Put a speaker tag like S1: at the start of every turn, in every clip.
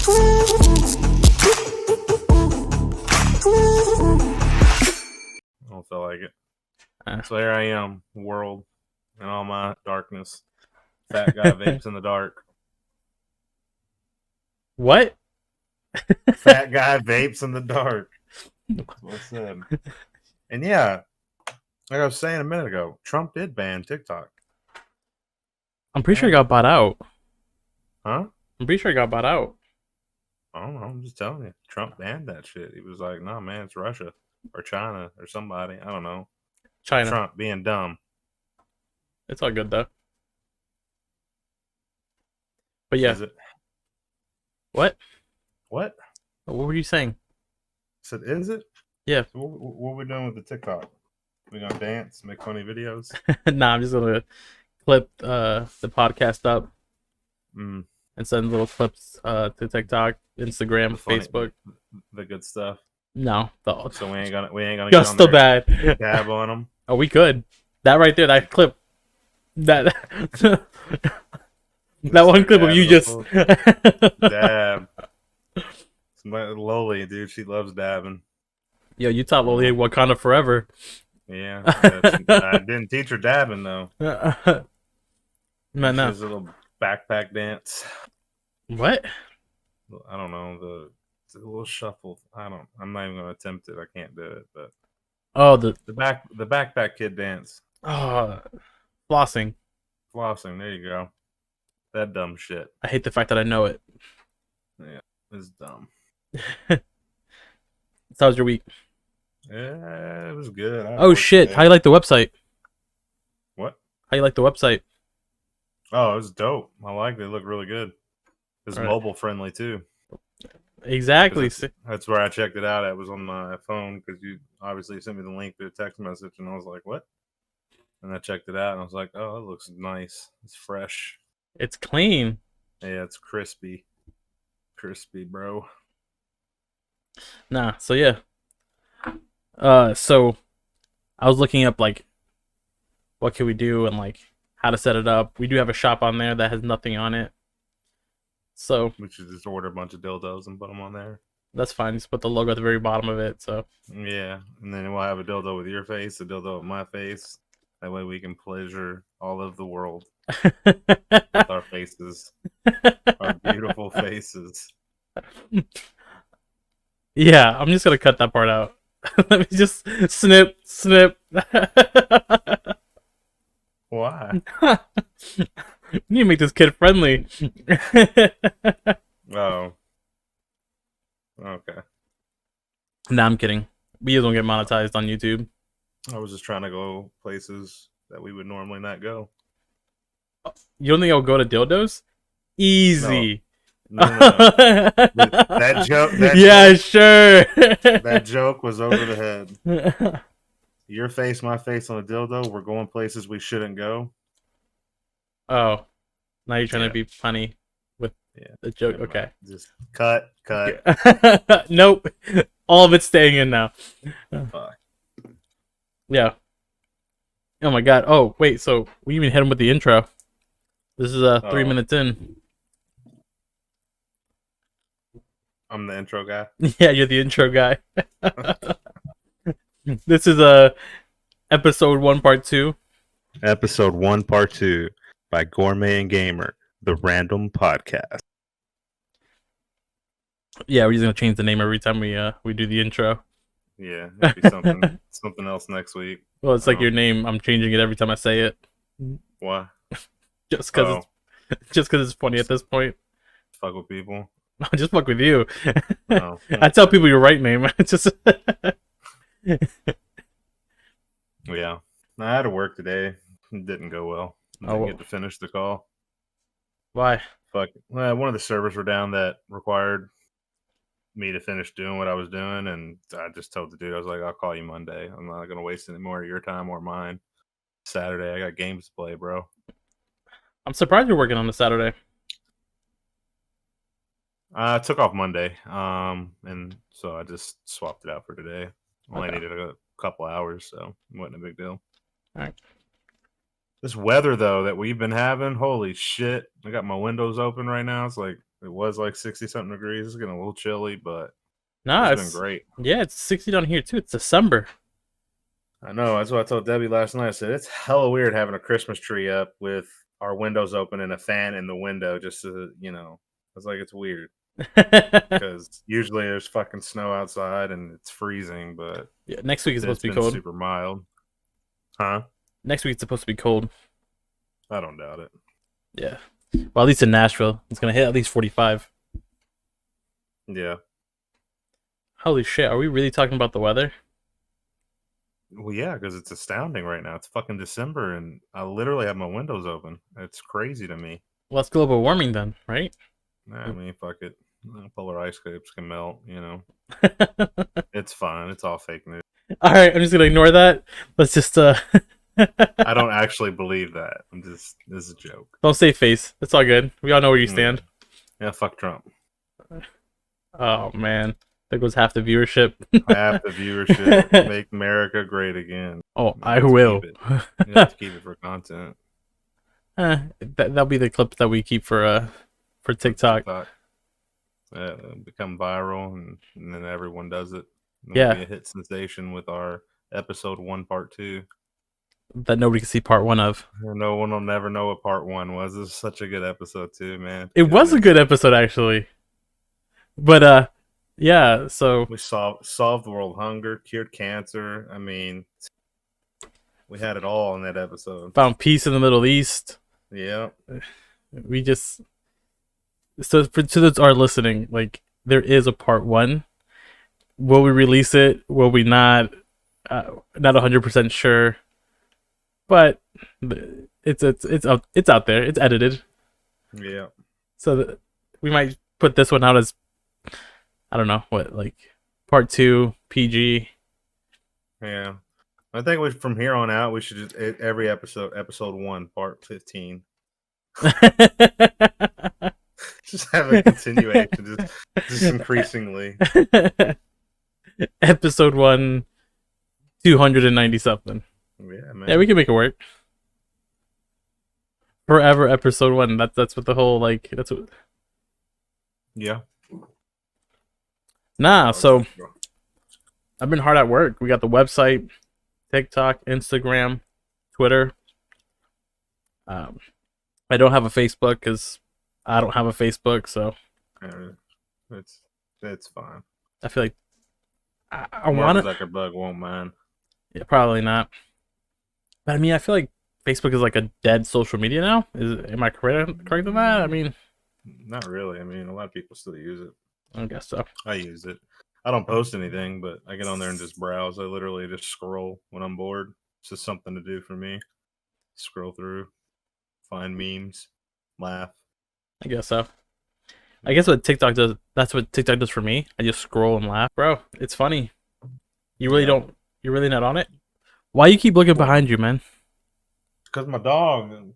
S1: I don't feel like it. So here I am, world, in all my darkness. Fat guy vapes in the dark.
S2: What?
S1: Fat guy vapes in the dark. That's what I said. And yeah, like I was saying a minute ago, Trump did ban TikTok.
S2: I'm pretty sure he got bought out.
S1: Huh?
S2: I'm pretty sure he got bought out.
S1: I don't know. I'm just telling you. Trump banned that shit. He was like, no, man, it's Russia or China or somebody. I don't know.
S2: China.
S1: Trump being dumb.
S2: It's all good, though. But yeah.
S1: Is it?
S2: What?
S1: What?
S2: What were you saying?
S1: I said, is it?
S2: Yeah.
S1: So what are we doing with the TikTok? We gonna dance, make funny videos?
S2: Nah, I'm just gonna clip the podcast up and send little clips to TikTok, Instagram, Facebook.
S1: The good stuff.
S2: No,
S1: So we ain't gonna
S2: just
S1: get
S2: the
S1: on there
S2: bad.
S1: dab on them.
S2: Oh, we could. That right there, that clip, that that one clip of you just
S1: dab. Loli, dude, she loves dabbing.
S2: Yo, you taught Loli Wakanda forever.
S1: Yeah, I didn't teach her dabbing though.
S2: Man,
S1: no. She has a little backpack dance.
S2: What?
S1: I don't know, the little shuffle. I'm not even gonna attempt it. I can't do it. But the backpack kid dance.
S2: Flossing.
S1: There you go. That dumb shit.
S2: I hate the fact that I know it.
S1: Yeah, it's dumb.
S2: So how was your week?
S1: Yeah, it was good.
S2: Oh shit! Today. How you like the website?
S1: What?
S2: How you like the website?
S1: Oh, it was dope. I liked it. It looked really good. It's mobile friendly too.
S2: Exactly.
S1: That's where I checked it out. It was on my phone because you obviously sent me the link through a text message, and I was like, "What?" And I checked it out, and I was like, "Oh, it looks nice. It's fresh.
S2: It's clean.
S1: Yeah, it's crispy, bro."
S2: Nah. So yeah. So I was looking up like what can we do and like how to set it up. We do have a shop on there that has nothing on it. So
S1: we should just order a bunch of dildos and put them on there.
S2: That's fine. Just put the logo at the very bottom of it. So
S1: yeah, and then we'll have a dildo with your face, a dildo with my face. That way we can pleasure all of the world with our faces, our beautiful faces.
S2: Yeah, I'm just gonna cut that part out. Let me just snip.
S1: Why?
S2: You need to make this kid friendly.
S1: Oh. Okay.
S2: Nah, I'm kidding. We don't get monetized on YouTube.
S1: I was just trying to go places that we would normally not go.
S2: You don't think I'll go to dildos? Easy.
S1: No. That joke.
S2: Sure.
S1: That joke was over the head. Your face, my face on a dildo. We're going places we shouldn't go.
S2: Oh, now you're trying to be funny with the joke. Okay.
S1: Just cut.
S2: Nope. All of it's staying in now. Yeah. Oh my god. Oh, wait. So we even hit him with the intro. This is 3 minutes in.
S1: I'm the intro guy.
S2: Yeah, you're the intro guy. This is episode 1, part 2.
S1: Episode 1, part 2 by Gourmet Gamer, the random podcast.
S2: Yeah, we're just gonna change the name every time we do the intro.
S1: Yeah, it'll be something else next week.
S2: Well, it's like your name. I'm changing it every time I say it.
S1: Why?
S2: Just because it's funny at this point.
S1: Fuck with people.
S2: Just fuck with you.
S1: Oh.
S2: I tell people your right name. It's just.
S1: Yeah, I had to work today. It didn't go well. I didn't get to finish the call.
S2: Why?
S1: Fuck. Well, one of the servers were down that required me to finish doing what I was doing, and I just told the dude, I was like, "I'll call you Monday. I'm not gonna waste any more of your time or mine. Saturday, I got games to play, bro."
S2: I'm surprised you're working on the Saturday.
S1: I took off Monday, and so I just swapped it out for today. Only needed a couple hours, so it wasn't a big deal.
S2: All right.
S1: This weather, though, that we've been having, holy shit. I got my windows open right now. It's like It was like 60 something degrees. It's getting a little chilly, but
S2: Nah,
S1: it's been
S2: it's
S1: great.
S2: yeah, it's 60 down here too. It's December.
S1: I know. That's what I told Debbie last night. I said it's hella weird having a Christmas tree up with our windows open and a fan in the window. Just to, I was like, it's weird because usually there's fucking snow outside and it's freezing, but
S2: Yeah, next week is supposed
S1: it's
S2: to be
S1: been
S2: cold.
S1: super mild. Huh?
S2: Next week it's supposed to be cold.
S1: I don't doubt it.
S2: Yeah. Well, at least in Nashville, it's gonna hit at least 45.
S1: Yeah.
S2: Holy shit! Are we really talking about the weather?
S1: Well, yeah, because it's astounding right now. It's fucking December, and I literally have my windows open. It's crazy to me.
S2: Well, that's global warming then, right?
S1: Nah, I mean, fuck it. Polar ice caps can melt. It's fine. It's all fake news.
S2: All right, I'm just gonna ignore that. Let's just
S1: I don't actually believe that. This is a joke.
S2: don't save face. It's all good. We all know where you stand.
S1: Yeah, fuck Trump.
S2: Oh man, there goes half the viewership.
S1: Half the viewership. Make America great again.
S2: Oh, I will.
S1: You have to keep it for content.
S2: That'll be the clip that we keep for TikTok.
S1: Become viral, and then everyone does it.
S2: Yeah,
S1: be a hit sensation with our episode 1, part 2.
S2: that nobody can see part 1 of.
S1: No one will never know what part 1 was. This is such a good episode too, man.
S2: It was a good episode actually. But yeah, so
S1: we solved world hunger, cured cancer. I mean, we had it all in that episode.
S2: Found peace in the Middle East.
S1: Yeah.
S2: We just to those are listening, like there is a part 1. Will we release it? Will we not? Not 100% sure. But it's out there. It's edited.
S1: Yeah.
S2: So we might put this one out as, I don't know what, like part 2 PG.
S1: Yeah, I think from here on out we should just every episode 1 part 15. Just have a continuation, just increasingly.
S2: Episode 1, 290 something.
S1: Yeah, man.
S2: Yeah, we can make it work. Forever episode 1. That's what the whole that's what.
S1: Yeah.
S2: Nah, so I've been hard at work. We got the website, TikTok, Instagram, Twitter. I don't have a Facebook because I don't have a Facebook, so
S1: it's fine.
S2: I feel like I want to.
S1: Zuckerberg won't mind.
S2: Yeah, probably not. But I mean, I feel like Facebook is like a dead social media now. Am I correct on that? I mean,
S1: not really. I mean, a lot of people still use it.
S2: I guess so.
S1: I use it. I don't post anything, but I get on there and just browse. I literally just scroll when I'm bored. It's just something to do for me. Scroll through, find memes, laugh.
S2: I guess so. I guess what TikTok does, that's what TikTok does for me. I just scroll and laugh. Bro, it's funny. You really don't, you're really not on it? Why you keep looking behind you, man?
S1: Because my dog,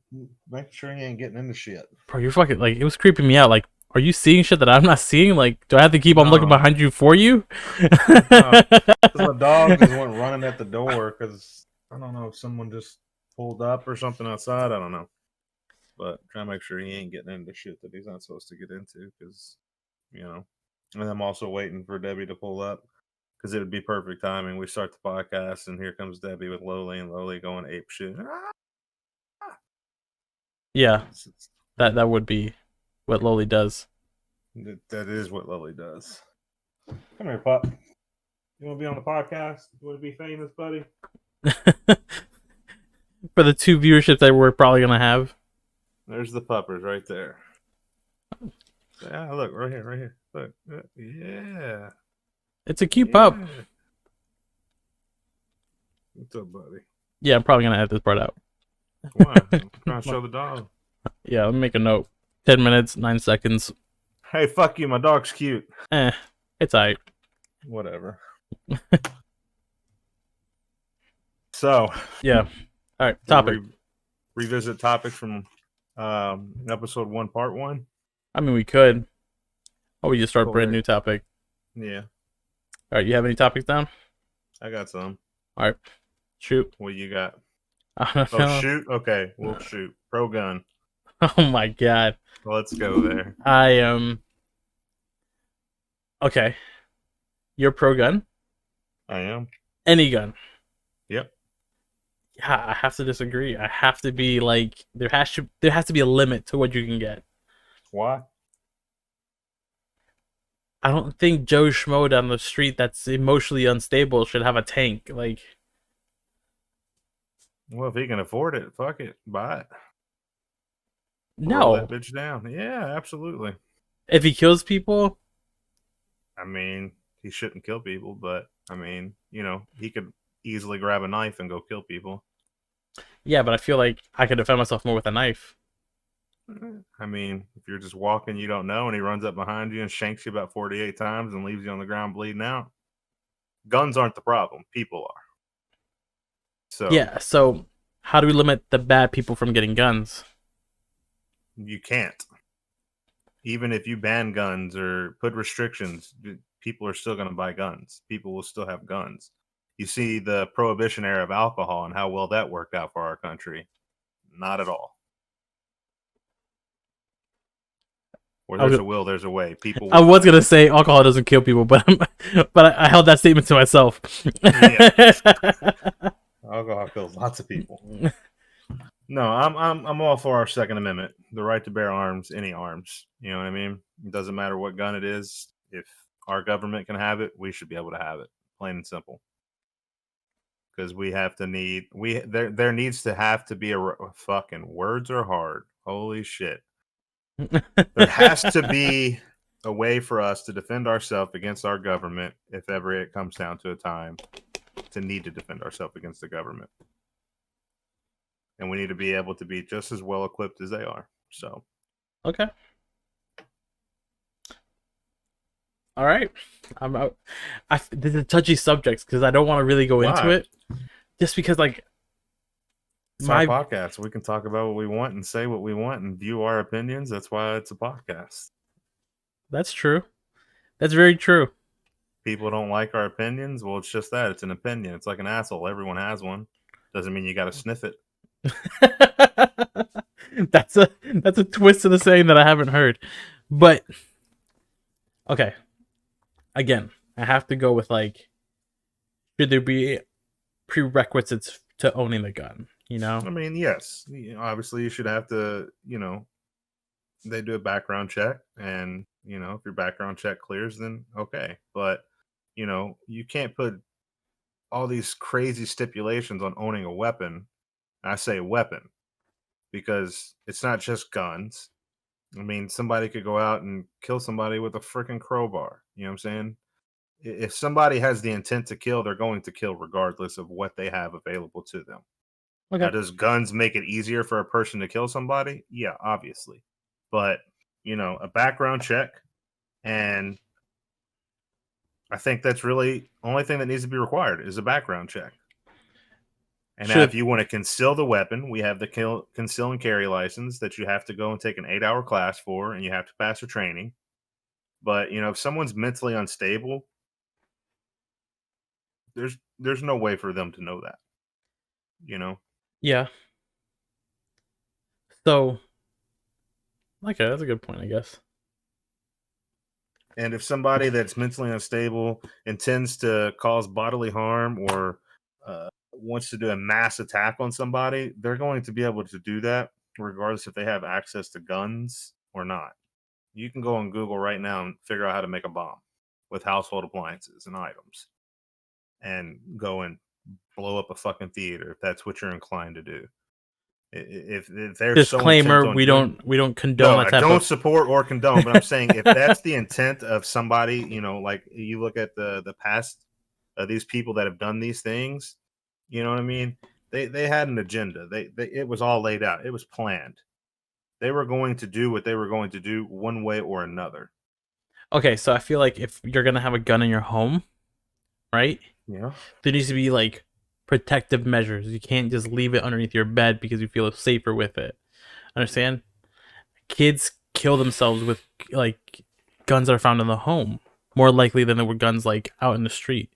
S1: make sure he ain't getting into shit.
S2: Bro, you're fucking, like, it was creeping me out. Like, are you seeing shit that I'm not seeing? Like, do I have to keep on looking behind you for you?
S1: Because my dog just went running at the door because, I don't know, if someone just pulled up or something outside. I don't know. But try to make sure he ain't getting into shit that he's not supposed to get into because, And I'm also waiting for Debbie to pull up because it would be perfect timing. We start the podcast and here comes Debbie with Loli and Loli going ape shit.
S2: Yeah, that would be what Loli does.
S1: That is what Loli does. Come here, pup. You want to be on the podcast? You want to be famous, buddy?
S2: For the 2 viewerships that we're probably going to have.
S1: There's the puppers right there. Yeah, look, right here. Look, yeah.
S2: It's a cute pup.
S1: What's up, buddy?
S2: Yeah, I'm probably going to edit this part out.
S1: Why? I'm trying to show the dog.
S2: Yeah, let me make a note. 10 minutes, 9 seconds.
S1: Hey, fuck you, my dog's cute.
S2: It's alright.
S1: Whatever. So.
S2: Yeah. Alright, topic.
S1: Revisit topic from episode 1, part 1.
S2: I mean, we could. Oh, we just start a brand new topic.
S1: Yeah.
S2: Alright, you have any topics down?
S1: I got some.
S2: Alright. Shoot.
S1: What you got?
S2: I don't know.
S1: Shoot? Okay, we'll shoot. Pro gun.
S2: Oh my god.
S1: Let's go there.
S2: I am okay. You're pro gun?
S1: I am.
S2: Any gun.
S1: Yep.
S2: Yeah, I have to disagree. I have to be like there has to be a limit to what you can get.
S1: Why?
S2: I don't think Joe Schmo down the street that's emotionally unstable should have a tank. Like,
S1: Well, if he can afford it, fuck it, buy it. Roll that
S2: no.
S1: bitch down. Yeah, absolutely.
S2: If he kills people,
S1: I mean, he shouldn't kill people, but I mean, he could easily grab a knife and go kill people.
S2: yeah, but I feel like I could defend myself more with a knife.
S1: I mean, if you're just walking, you don't know, and he runs up behind you and shanks you about 48 times and leaves you on the ground bleeding out. Guns aren't the problem, people are. So
S2: Yeah, so how do we limit the bad people from getting guns?
S1: you can't. Even if you ban guns or put restrictions, people are still going to buy guns. People will still have guns. You see the prohibition era of alcohol and how well that worked out for our country. Not at all. Where
S2: I
S1: there's
S2: was,
S1: a will, there's a way. People
S2: I
S1: will
S2: was
S1: die.
S2: gonna say alcohol doesn't kill people, but I held that statement to myself.
S1: Yeah, alcohol kills lots of people. No, I'm all for our Second Amendment, the right to bear arms, any arms. You know what I mean? It doesn't matter what gun it is. If our government can have it, we should be able to have it. Plain and simple. Because we have to need we there needs to have to be a fucking words are hard. Holy shit. There has to be a way for us to defend ourselves against our government if ever it comes down to a time to need to defend ourselves against the government. And we need to be able to be just as well equipped as they are. So,
S2: Okay. All right. I'm out. This is a touchy subject because I don't want to really go into
S1: why?
S2: it. Just because, like,
S1: It's our
S2: my
S1: podcast. We can talk about what we want and say what we want and view our opinions. That's why it's a podcast.
S2: that's true. That's very true.
S1: People don't like our opinions. Well, it's just that. It's an opinion. It's like an asshole. Everyone has one. Doesn't mean you got to sniff it.
S2: That's a twist to the saying that I haven't heard. But okay, again, I have to go with like, should there be prerequisites to owning the gun? You know?
S1: I mean, yes. Obviously, you should have to, they do a background check. And, if your background check clears, then okay. But, you can't put all these crazy stipulations on owning a weapon. I say weapon because it's not just guns. I mean, somebody could go out and kill somebody with a freaking crowbar. You know what I'm saying? If somebody has the intent to kill, they're going to kill regardless of what they have available to them. Now,
S2: Okay.
S1: does guns make it easier for a person to kill somebody? Yeah, obviously. But, a background check, and I think that's really only thing that needs to be required is a background check. And now, if
S2: Should
S1: you want to conceal the weapon, we have the conceal and carry license that you have to go and take an 8-hour class for, and you have to pass a training. But if someone's mentally unstable, there's no way for them to know that. You know,
S2: yeah. So okay, that's a good point, I guess.
S1: and if somebody that's mentally unstable intends to cause bodily harm or wants to do a mass attack on somebody, they're going to be able to do that regardless if they have access to guns or not. You can go on Google right now and figure out how to make a bomb with household appliances and items and go and blow up a fucking theater if that's what you're inclined to do. If they're so intent
S2: Disclaimer:
S1: on doing
S2: we don't condone
S1: no,
S2: that
S1: I
S2: type
S1: don't
S2: of.
S1: support or condone, but I'm saying if that's the intent of somebody, like you look at the past these people that have done these things, you know what I mean? They had an agenda. They it was all laid out. It was planned. They were going to do what they were going to do one way or another.
S2: Okay, so I feel like if you're gonna have a gun in your home, right?
S1: Yeah.
S2: There needs to be like protective measures. You can't just leave it underneath your bed because you feel safer with it. Understand? Kids kill themselves with like guns that are found in the home more likely than there were guns like out in the street.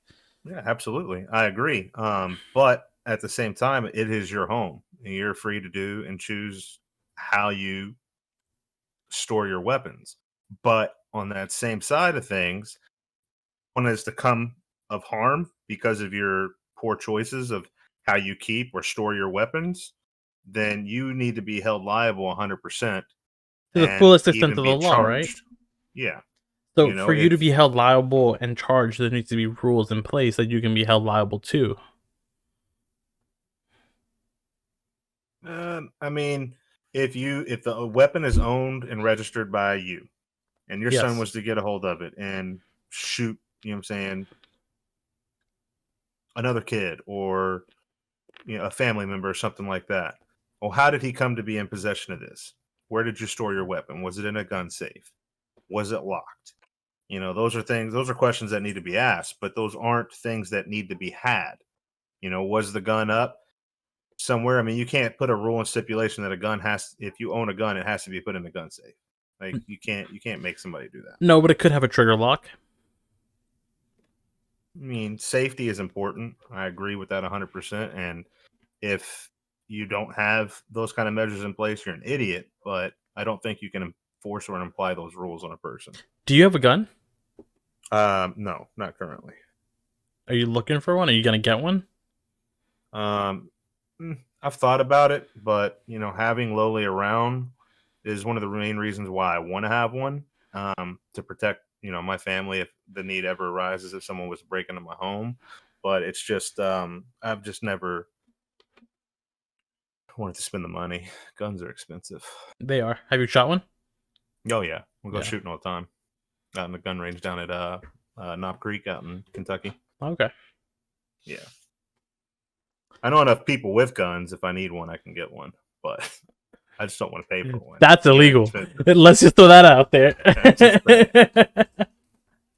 S1: Yeah, absolutely. I agree. But at the same time, it is your home, and you're free to do and choose how you store your weapons. But on that same side of things, when it's to come of harm because of your poor choices of how you keep or store your weapons, then you need to be held liable 100%
S2: To the
S1: and
S2: fullest extent
S1: even
S2: of the
S1: be
S2: law, right?
S1: charged. Yeah.
S2: So
S1: You know,
S2: for you to
S1: if
S2: be held liable and charged, there needs to be rules in place that you can be held liable to.
S1: I mean, if the weapon is owned and registered by you, and your son
S2: Yes.
S1: was to get a hold of it and shoot, you know what I'm saying, another kid or a family member or something like that. Well, how did he come to be in possession of this? Where did you store your weapon? Was it in a gun safe? Was it locked? Those are things, those are questions that need to be asked, but those aren't things that need to be had. Was the gun up somewhere? I mean, you can't put a rule and stipulation that a gun if you own a gun, it has to be put in the gun safe. Like you can't make somebody do that.
S2: No, but it could have a trigger lock.
S1: I mean, safety is important. I agree with that 100%. And if you don't have those kind of measures in place, you're an idiot. But I don't think you can enforce or imply those rules on a person.
S2: Do you have a gun?
S1: No, not currently.
S2: Are you looking for one? Are you gonna get one?
S1: I've thought about it, but having Loli around is one of the main reasons why I want to have one, to protect my family if the need ever arises if someone was breaking into my home. But it's just I've just never wanted to spend the money. Guns are expensive.
S2: They are. Have you shot one?
S1: Oh yeah, we'll go
S2: Yeah.
S1: shooting all the time out in the gun range down at Knob Creek out in Kentucky.
S2: Okay.
S1: Yeah, I know enough people with guns. If I need one, I can get one, but I just don't want to pay for one.
S2: That's
S1: It's
S2: illegal.
S1: expensive.
S2: Let's just throw that out there.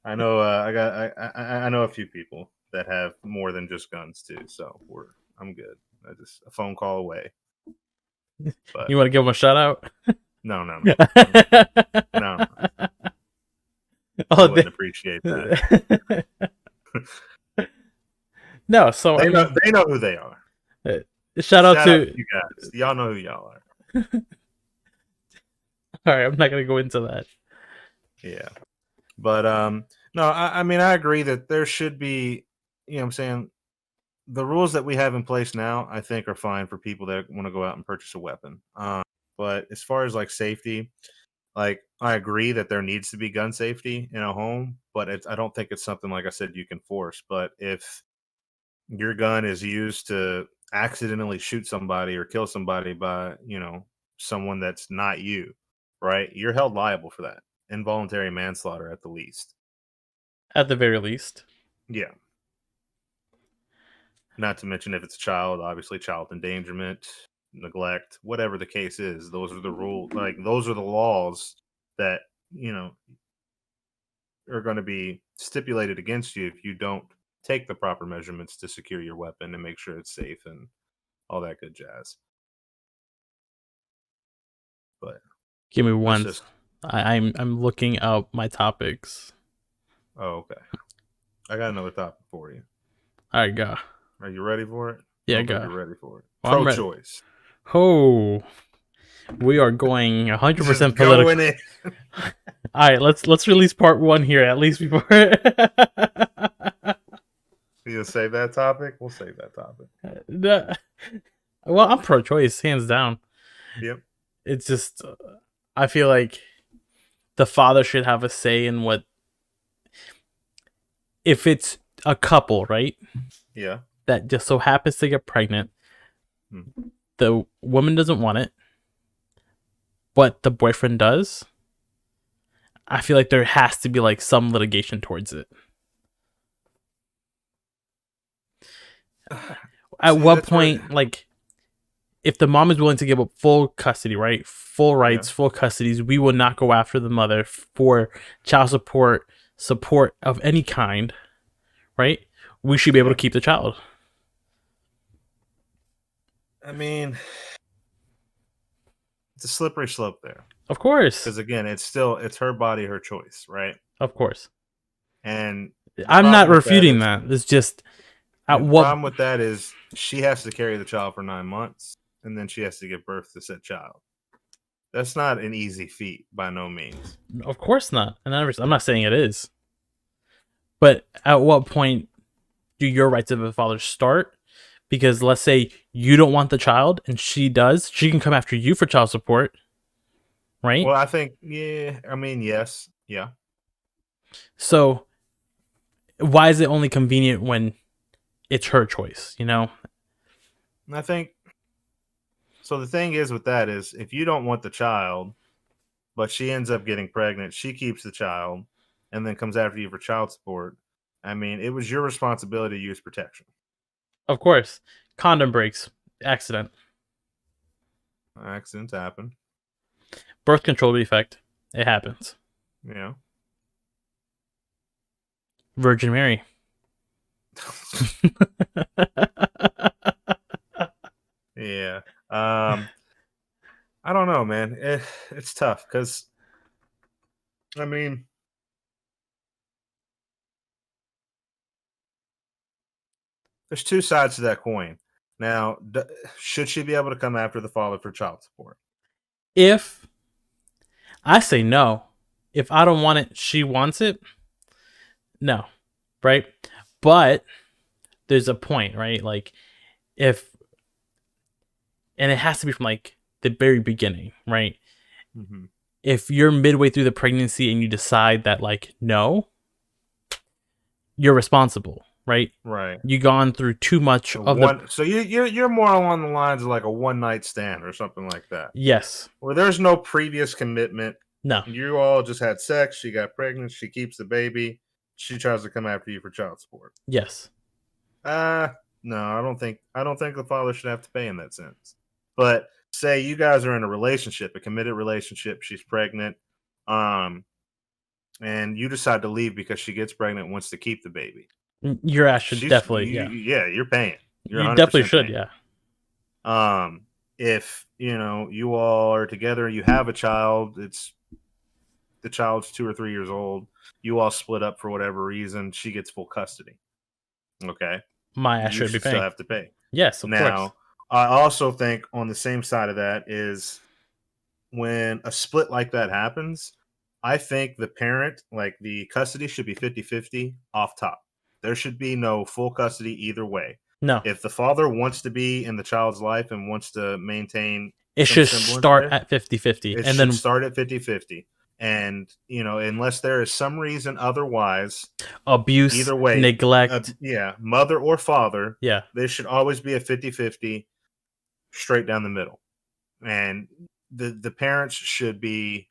S1: I know. I know a few people that have more than just guns too. So I'm good. I just a phone call away. But
S2: You want to give them a shout out?
S1: no. I
S2: Oh,
S1: wouldn't appreciate that.
S2: No, so
S1: They know who they are.
S2: Shout out to
S1: you guys. Y'all know who y'all are.
S2: All right, I'm not gonna go into that.
S1: Yeah, but no, I mean I agree that there should be. What I'm saying, the rules that we have in place now, I think, are fine for people that want to go out and purchase a weapon. But as far as like safety, like I agree that there needs to be gun safety in a home, but I don't think it's something like I said you can force. But if your gun is used to accidentally shoot somebody or kill somebody by someone that's not you, right? You're held liable for that. Involuntary manslaughter at the least.
S2: At the very least.
S1: Yeah. Not to mention if it's a child, obviously child endangerment, neglect, whatever the case is, those are the rules. Like those are the laws that, are going to be stipulated against you if you don't take the proper measurements to secure your weapon and make sure it's safe and all that good jazz. But
S2: give me one.
S1: just,
S2: I'm looking up my topics.
S1: oh, okay. I got another topic for you.
S2: All right, go.
S1: Are you ready for it?
S2: Yeah,
S1: I don't
S2: go.
S1: think you're ready for it.
S2: Well,
S1: Pro-choice.
S2: Oh, we are going 100%
S1: Just
S2: political.
S1: going in.
S2: All right, let's release part 1 here at least before.
S1: You'll save that topic? We'll save that topic.
S2: Well, I'm pro-choice, hands down.
S1: Yep.
S2: It's just, I feel like the father should have a say in what, if it's a couple, right?
S1: Yeah.
S2: That just so happens to get pregnant. The woman doesn't want it, but the boyfriend does. I feel like there has to be like some litigation towards it. At what point, like, if the mom is willing to give up full custody, right? Full rights, full custodies, we will not go after the mother for child support of any kind, right? We should be able to keep the child.
S1: I mean, it's a slippery slope there.
S2: Of course.
S1: Because again, it's her body, her choice, right?
S2: Of course.
S1: And
S2: I'm not refuting that. It's just
S1: the problem with that is she has to carry the child for 9 months, and then she has to give birth to said child. That's not an easy feat by no means.
S2: Of course not. And I'm not saying it is. But at what point do your rights of a father start? Because let's say you don't want the child and she does, she can come after you for child support, right?
S1: Well, I think, yeah, I mean, yes, yeah.
S2: So why is it only convenient when it's her choice, you know?
S1: I think so. The thing is with that is if you don't want the child, but she ends up getting pregnant, she keeps the child and then comes after you for child support. I mean, it was your responsibility to use protection.
S2: Of course. Condom breaks, accident.
S1: Accidents happen.
S2: Birth control defect, it happens.
S1: You know.
S2: Virgin Mary.
S1: Yeah. I don't know, man. It's tough because I mean, there's two sides to that coin. Now, should she be able to come after the father for child support?
S2: If I say no, if I don't want it, she wants it, no. Right? But there's a point, right? Like if and it has to be from like the very beginning, right?
S1: Mm-hmm.
S2: If you're midway through the pregnancy and you decide that like no, you're responsible, right?
S1: Right.
S2: You gone through too much of the
S1: So you're more along the lines of like a one night stand or something like that,
S2: yes,
S1: where there's no previous commitment.
S2: no,
S1: You all just had sex. She got pregnant. She keeps the baby. She tries to come after you for child support.
S2: yes,
S1: Uh no, I don't think the father should have to pay in that sense. But say you guys are in a relationship, a committed relationship, she's pregnant, um, and you decide to leave because she gets pregnant and wants to keep the baby.
S2: your ass should definitely, yeah,
S1: Yeah, you're paying. You're
S2: you definitely
S1: 100%
S2: should,
S1: paying.
S2: yeah,
S1: If you all are together, you have a child, the child's 2 or 3 years old, you all split up for whatever reason, she gets full custody. Okay.
S2: my ass
S1: You
S2: should be
S1: should still
S2: paying.
S1: have to pay.
S2: Yes, of course.
S1: Now, I also think on the same side of that is when a split like that happens, I think the parent, like the custody should be 50-50 off top. There should be no full custody either way.
S2: No,
S1: If the father wants to be in the child's life and wants to maintain
S2: it
S1: some
S2: should
S1: semblance
S2: start
S1: there,
S2: at 50-50
S1: it
S2: and
S1: should
S2: then
S1: start at 50-50. And, unless there is some reason otherwise,
S2: abuse,
S1: either way,
S2: neglect,
S1: yeah, mother or father,
S2: yeah,
S1: there should always be a 50-50 straight down the middle. And the parents should be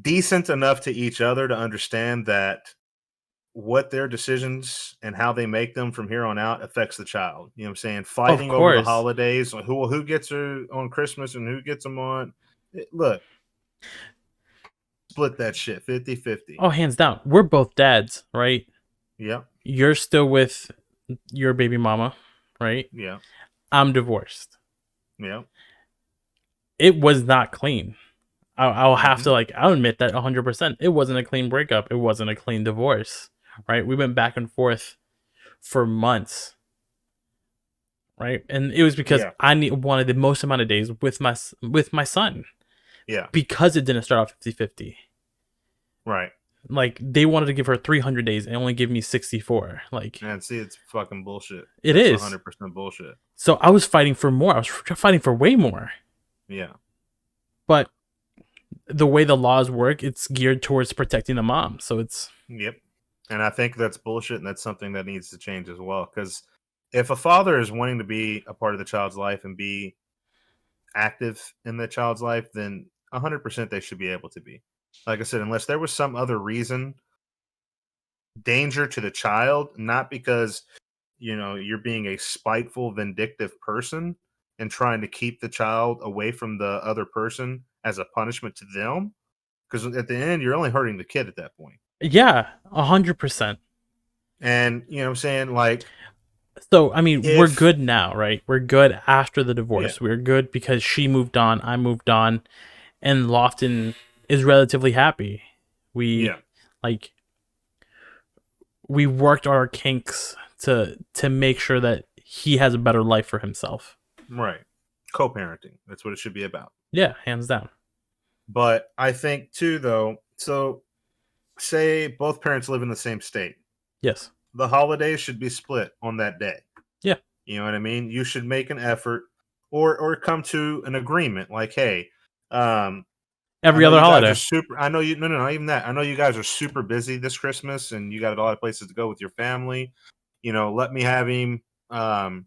S1: decent enough to each other to understand that what their decisions and how they make them from here on out affects the child. You know what I'm saying?
S2: of
S1: Fighting over the
S2: course.
S1: holidays, like who gets her on Christmas and who gets them on. Look, split that shit 50-50.
S2: Oh, hands down, we're both dads, right?
S1: Yep.
S2: You're still with your baby mama, right?
S1: Yep.
S2: I'm divorced.
S1: Yep.
S2: It was not clean. I'll have
S1: Mm-hmm.
S2: to I'll admit that 100%. It wasn't a clean breakup. It wasn't a clean divorce, right? We went back and forth for months, right? And it was because
S1: Yeah.
S2: wanted the most amount of days with my son
S1: Yeah.
S2: because it didn't start off 50-50.
S1: Right.
S2: Like they wanted to give her 300 days and only give me 64. Like
S1: And see, it's fucking bullshit.
S2: it
S1: That's
S2: is.
S1: 100% bullshit.
S2: So I was fighting for more. I was fighting for way more.
S1: Yeah.
S2: But the way the laws work, it's geared towards protecting the mom. So it's
S1: Yep. And I think that's bullshit, and that's something that needs to change as well. Because if a father is wanting to be a part of the child's life and be active in the child's life, then 100% they should be able to be. Like I said, unless there was some other reason, danger to the child, not because you're being a spiteful, vindictive person and trying to keep the child away from the other person as a punishment to them. Because at the end, you're only hurting the kid at that point.
S2: yeah, 100%.
S1: And what I'm saying, like,
S2: So I mean, we're
S1: if
S2: good now, right? We're good after the
S1: yeah,
S2: divorce. We're good because she moved on, I moved on, and Lofton is relatively happy.
S1: yeah,
S2: We like we worked our kinks to make sure that he has a better life for himself.
S1: right. co-parenting. That's what it should be about.
S2: Yeah, hands down.
S1: But I think too, though. So say both parents live in the same state.
S2: Yes.
S1: The holidays should be split on that day.
S2: Yeah.
S1: You know what I mean? You should make an effort or come to an agreement like, hey, I
S2: Every
S1: know
S2: other
S1: you guys are
S2: holiday.
S1: super. I know you. No, no, not even that. I know you guys are super busy this Christmas, and you got a lot of places to go with your family. Let me have him. Um,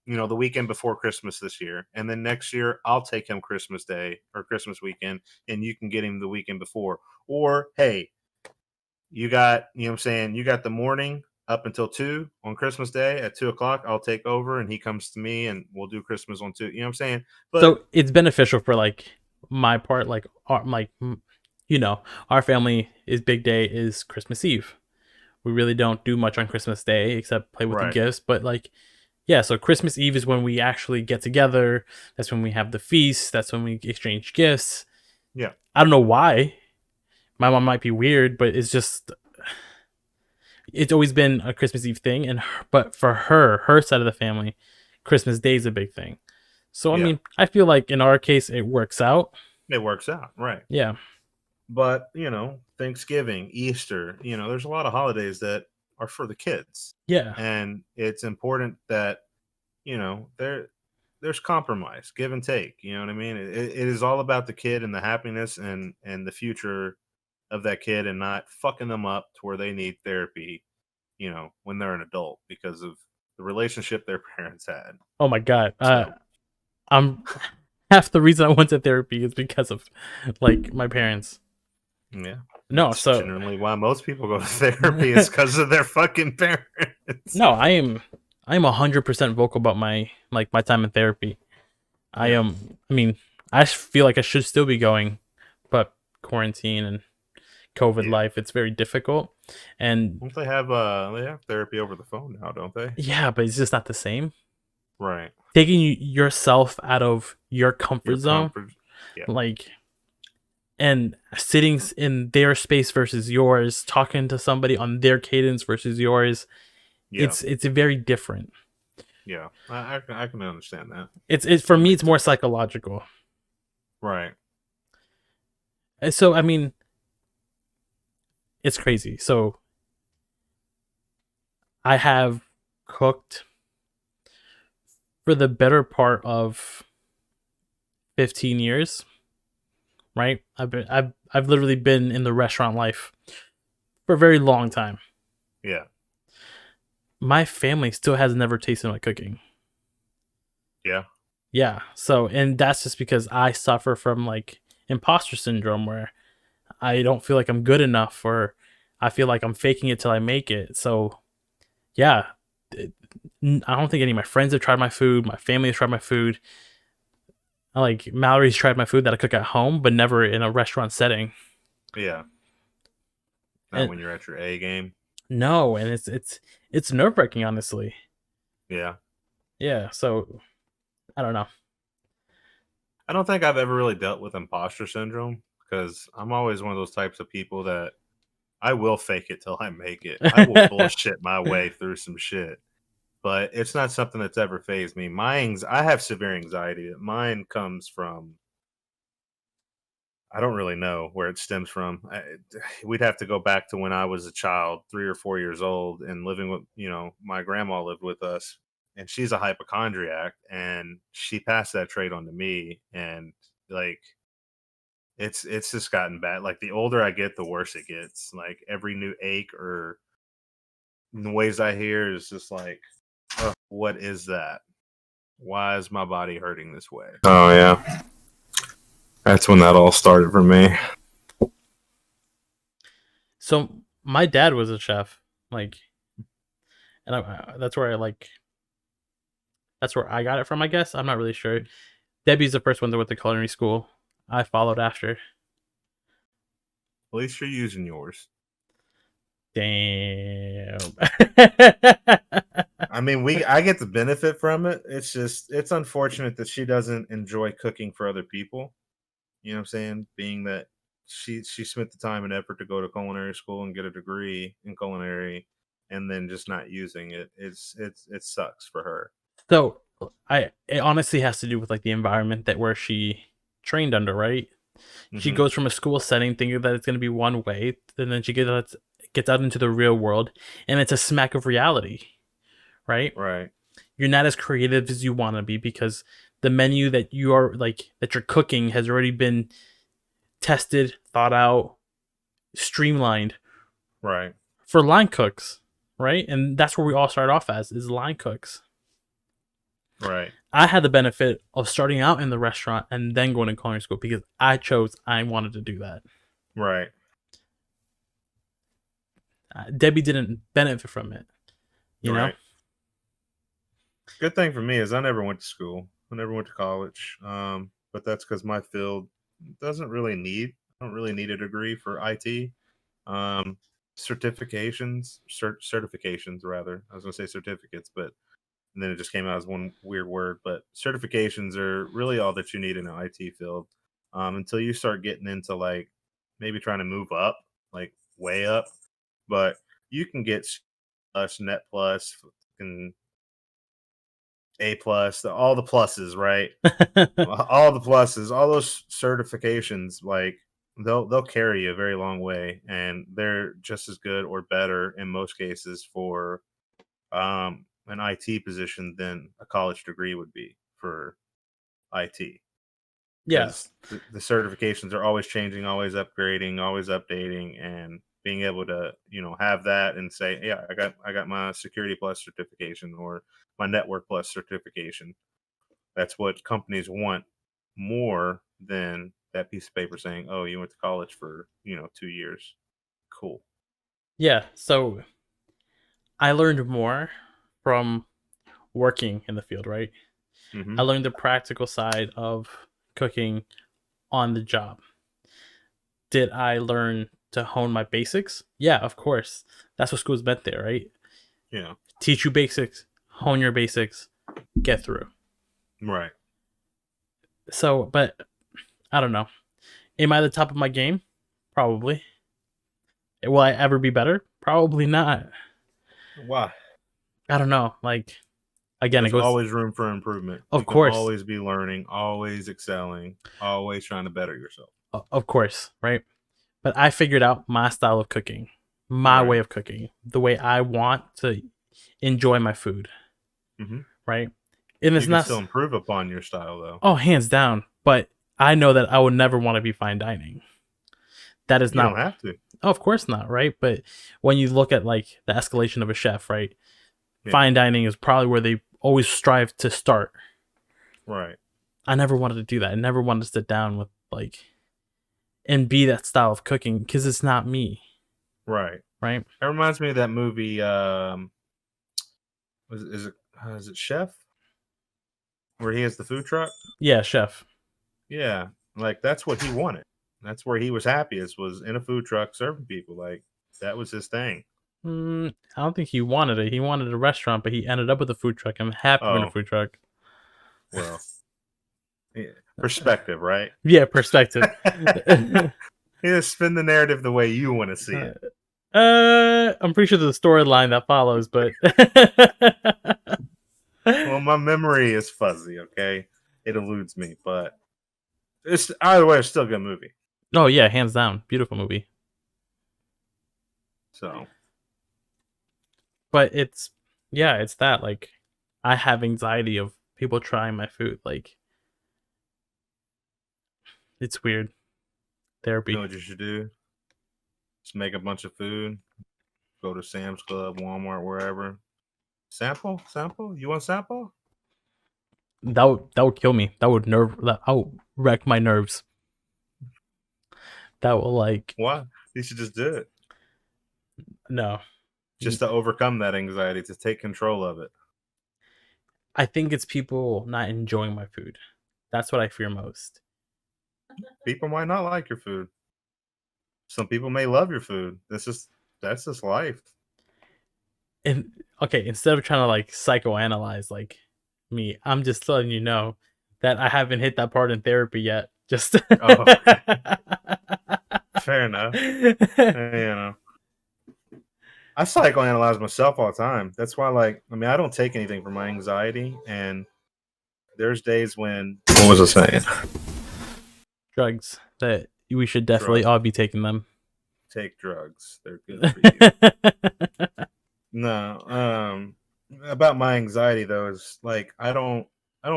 S1: the weekend before Christmas this year, and then next year I'll take him Christmas Day or Christmas weekend, and you can get him the weekend before. Or hey, you got, what I'm saying, you got the morning up until 2 on Christmas Day at 2 o'clock. I'll take over, and he comes to me, and we'll do Christmas on 2. You know what I'm saying? But
S2: So it's beneficial for like my part, like our family is big day is Christmas Eve. We really don't do much on Christmas Day except play with the
S1: right,
S2: gifts. But like, yeah, so Christmas Eve is when we actually get together. That's when we have the feast. That's when we exchange gifts.
S1: yeah,
S2: I don't know why. My mom might be weird, but it's always been a Christmas Eve thing. But for her side of the family, Christmas Day is a big thing. So I
S1: yeah.
S2: mean, I feel like in our case it works out.
S1: It works out, right?
S2: Yeah.
S1: But Thanksgiving, Easter, there's a lot of holidays that are for the kids,
S2: Yeah.
S1: and it's important that there's compromise, give and take. You know what I mean? It is all about the kid and the happiness and the future of that kid, and not fucking them up to where they need therapy. When they're an adult because of the relationship their parents had.
S2: Oh my god.
S1: So
S2: I'm half the reason I went to therapy is because of like my parents.
S1: yeah,
S2: No,
S1: that's
S2: so
S1: generally why most people go to therapy is because of their fucking parents.
S2: no, I am 100% vocal about my time in therapy. I
S1: Yeah.
S2: am. I mean, I feel like I should still be going, but quarantine and COVID
S1: Yeah.
S2: life, it's very difficult. And
S1: Don't they have therapy over the phone now, don't they?
S2: yeah, but it's just not the same.
S1: Right.
S2: Taking yourself out of your
S1: Your
S2: comfort zone,
S1: comfort. Yeah.
S2: like, and sitting in their space versus yours, talking to somebody on their cadence versus yours,
S1: Yeah.
S2: it's very different.
S1: Yeah. I can understand that.
S2: It's for
S1: That
S2: me, it's
S1: makes
S2: more
S1: sense.
S2: psychological.
S1: Right.
S2: So I mean, it's crazy. So I have cooked for the better part of 15 years, right? I've literally been in the restaurant life for a very long time.
S1: Yeah.
S2: My family still has never tasted my cooking.
S1: Yeah.
S2: Yeah. So, and that's just because I suffer from like imposter syndrome where I don't feel like I'm good enough, or I feel like I'm faking it till I make it. So, yeah, I don't think any of my friends have tried my food. My family has tried my food. Like Mallory's tried my food that I cook at home, but never in a restaurant setting.
S1: Yeah. Not
S2: And
S1: when you're at your A game.
S2: no, and it's nerve wracking, honestly.
S1: Yeah.
S2: Yeah, so I don't know.
S1: I don't think I've ever really dealt with imposter syndrome because I'm always one of those types of people that I will fake it till I make it. I will bullshit my way through some shit, but it's not something that's ever phased me. I have severe anxiety. Mine comes from, I don't really know where it stems from. We'd have to go back to when I was a child, 3 or 4 years old, and living with, my grandma lived with us, and she's a hypochondriac, and she passed that trait on to me, and like it's just gotten bad. Like the older I get, the worse it gets. Like every new ache or noise I hear is just like, "Ugh, what is that? Why is my body hurting this way?" Oh yeah, that's when that all started for me.
S2: So my dad was a chef, like, and that's where I got it from. I guess I'm not really sure. Debbie's the first one that went to culinary school. I followed after.
S1: At least you're using yours.
S2: Damn.
S1: I mean, I get the benefit from it. It's unfortunate that she doesn't enjoy cooking for other people. You know what I'm saying? Being that she spent the time and effort to go to culinary school and get a degree in culinary, and then just not using it. It sucks for her.
S2: So It honestly has to do with like the environment that where she trained under, right? She
S1: Hmm.
S2: goes from a school setting thinking that it's going to be one way, and then she gets out into the real world, and it's a smack of reality, right?
S1: Right.
S2: You're not as creative as you want to be because the menu that you are like that you're cooking has already been tested, thought out, streamlined
S1: Right.
S2: for line cooks, right? And that's where we all start off as is line cooks.
S1: Right.
S2: I had the benefit of starting out in the restaurant and then going to culinary school because I wanted to do that.
S1: Right.
S2: Debbie didn't benefit from it, you know?
S1: Right. Good thing for me is I never went to school. I never went to college. But that's because my field doesn't really need. I don't really need a degree for IT. Um, certifications rather. I was gonna say certificates, but and then it just came out as one weird word. But certifications are really all that you need in an IT field. Until you start getting into like maybe trying to move up, like way up. But you can get plus, net plus, and A plus, all the pluses, right? All the pluses, all those certifications, like they'll carry you a very long way, and they're just as good or better in most cases for an IT position than a college degree would be for IT
S2: Yeah.
S1: because the certifications are always changing, always upgrading, always updating, and being able to have that and say, yeah, I got my security plus certification or my network plus certification. That's what companies want more than that piece of paper saying, "Oh, you went to college for 2 years." Cool.
S2: Yeah. So I learned more from working in the field, right? I
S1: Hmm.
S2: learned the practical side of cooking on the job. Did I learn to hone my basics? Yeah, of course. That's what school's meant there, right?
S1: Yeah.
S2: Teach you basics, hone your basics, get through.
S1: Right.
S2: So, but I don't know. Am I the top of my game? Probably. Will I ever be better? Probably not.
S1: Why?
S2: I don't know. Like again, it
S1: There's
S2: goes.
S1: always room for improvement.
S2: Of
S1: You can
S2: course,
S1: always be learning, always excelling, always trying to better yourself.
S2: of course, right? But I figured out my style of cooking, my way
S1: Right.
S2: of cooking, the way I want to enjoy my food,
S1: Hmm.
S2: right? And it's
S1: You can
S2: not.
S1: still improve upon your style, though.
S2: Oh, hands down. But I know that I would never want to be fine dining. That is
S1: You don't
S2: not.
S1: have to.
S2: Oh, of course not, right? But when you look at like the escalation of a chef, right?
S1: Yeah.
S2: Fine dining is probably where they always strive to start.
S1: Right.
S2: I never wanted to do that. I never wanted to sit down with like and be that style of cooking because it's not me,
S1: Right.
S2: right?
S1: That reminds me of that movie. Is it Chef where he has the food truck?
S2: Yeah, chef.
S1: Yeah, like, that's what he wanted. That's where he was happiest was in a food truck serving people, like, that was his thing.
S2: I don't think he wanted it. He wanted a restaurant, but he ended up with a food truck. I'm happy with a
S1: Oh,
S2: food truck.
S1: well, yeah, perspective, right?
S2: Yeah, perspective.
S1: You just spin the narrative the way you wanna see it.
S2: I'm pretty sure there's a storyline that follows, but
S1: Well, my memory is fuzzy, okay? It eludes me, but it's either way, it's still a good movie,
S2: oh yeah, hands down, beautiful movie.
S1: so
S2: But it's yeah, it's that like I have anxiety of people trying my food. Like it's weird
S1: you know
S2: therapy.
S1: what you should do? Just make a bunch of food, go to Sam's Club, Walmart, wherever. Sample? You want sample?
S2: That would kill me. That would wreck my nerves. That will like
S1: Why? You should just do it.
S2: no.
S1: Just to overcome that anxiety, to take control of it.
S2: I think it's people not enjoying my food. That's what I fear most.
S1: People might not like your food. Some people may love your food. That's just life.
S2: And okay, instead of trying to like psychoanalyze like me, I'm just letting you know that I haven't hit that part in therapy yet. Just
S1: Oh, okay. Fair enough. You know, I psychoanalyze myself all the time. That's why, like, I mean, I don't take anything for my anxiety, and there's days when what was I saying?
S2: Drugs that we should definitely
S1: Drugs.
S2: all be taking them.
S1: Take drugs. They're good for you. No. About my anxiety though is like I don't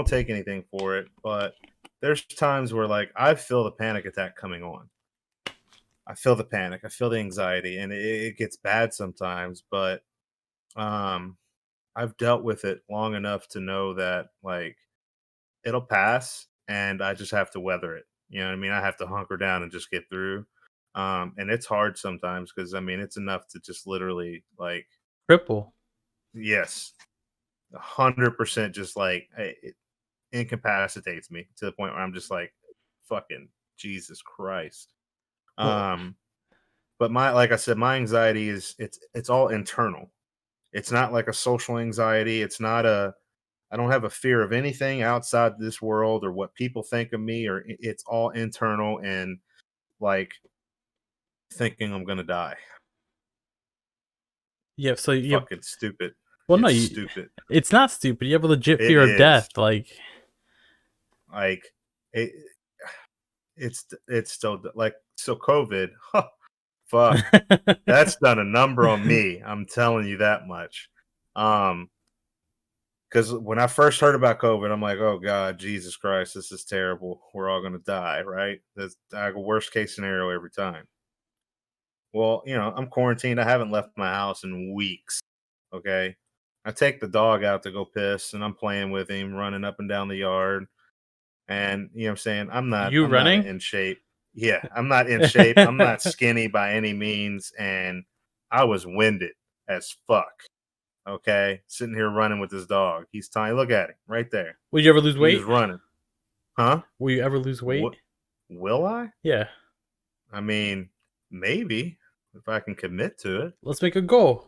S1: take anything for it, but there's times where like I feel the panic attack coming on. I feel the panic, I feel the anxiety, and it gets bad sometimes, but um I've dealt with it long enough to know that like it'll pass and I just have to weather it. You know what I mean? I have to hunker down and just get through. And it's hard sometimes because I mean it's enough to just literally like
S2: Cripple.
S1: yes, 100% just like it incapacitates me to the point where I'm just like fucking Jesus Christ.
S2: Well,
S1: Um but my like I said, my anxiety is it's all internal. It's not like a social anxiety. It's not a I don't have a fear of anything outside this world or what people think of me or it's all internal and like thinking I'm gonna die.
S2: yeah. So you have.
S1: Fucking stupid.
S2: Well, no,
S1: It's
S2: you.
S1: stupid.
S2: It's not stupid. You have a legit
S1: It
S2: fear of
S1: is.
S2: death. Like.
S1: Like it, it's still like so COVID. Huh, fuck. That's done a number on me. I'm telling you that much. Um, because when I first heard about COVID, I'm like, oh God, Jesus Christ, this is terrible. We're all gonna die, right? That's like a worst case scenario every time. Well, I'm quarantined. I haven't left my house in weeks. Okay. I take the dog out to go piss and I'm playing with him, running up and down the yard. And you know what I'm saying?
S2: You
S1: I'm not
S2: running?
S1: in shape. Yeah, I'm not in shape. I'm not skinny by any means. And I was winded as fuck. Okay. Sitting here running with this dog. He's tiny. Look at him right there.
S2: Will you ever lose
S1: He was
S2: weight?
S1: running. Huh?
S2: Will you ever lose weight?
S1: What will I?
S2: Yeah.
S1: I mean, maybe if I can commit to it.
S2: Let's make a goal.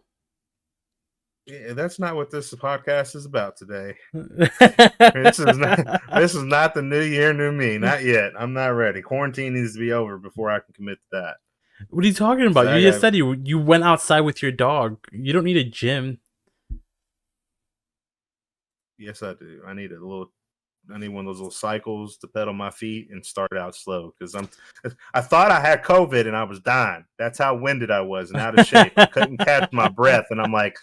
S1: Yeah, that's not what this podcast is about today. This is not this is not the new year, new me. Not yet. I'm not ready. Quarantine needs to be over before I can commit to that.
S2: What are you talking about?
S1: So
S2: You just said you went outside with your dog. You don't need a gym.
S1: yes, I do. I need one of those little cycles to pedal my feet and start out slow because I thought I had COVID and I was dying. That's how winded I was and out of shape. I couldn't catch my breath, and I'm like,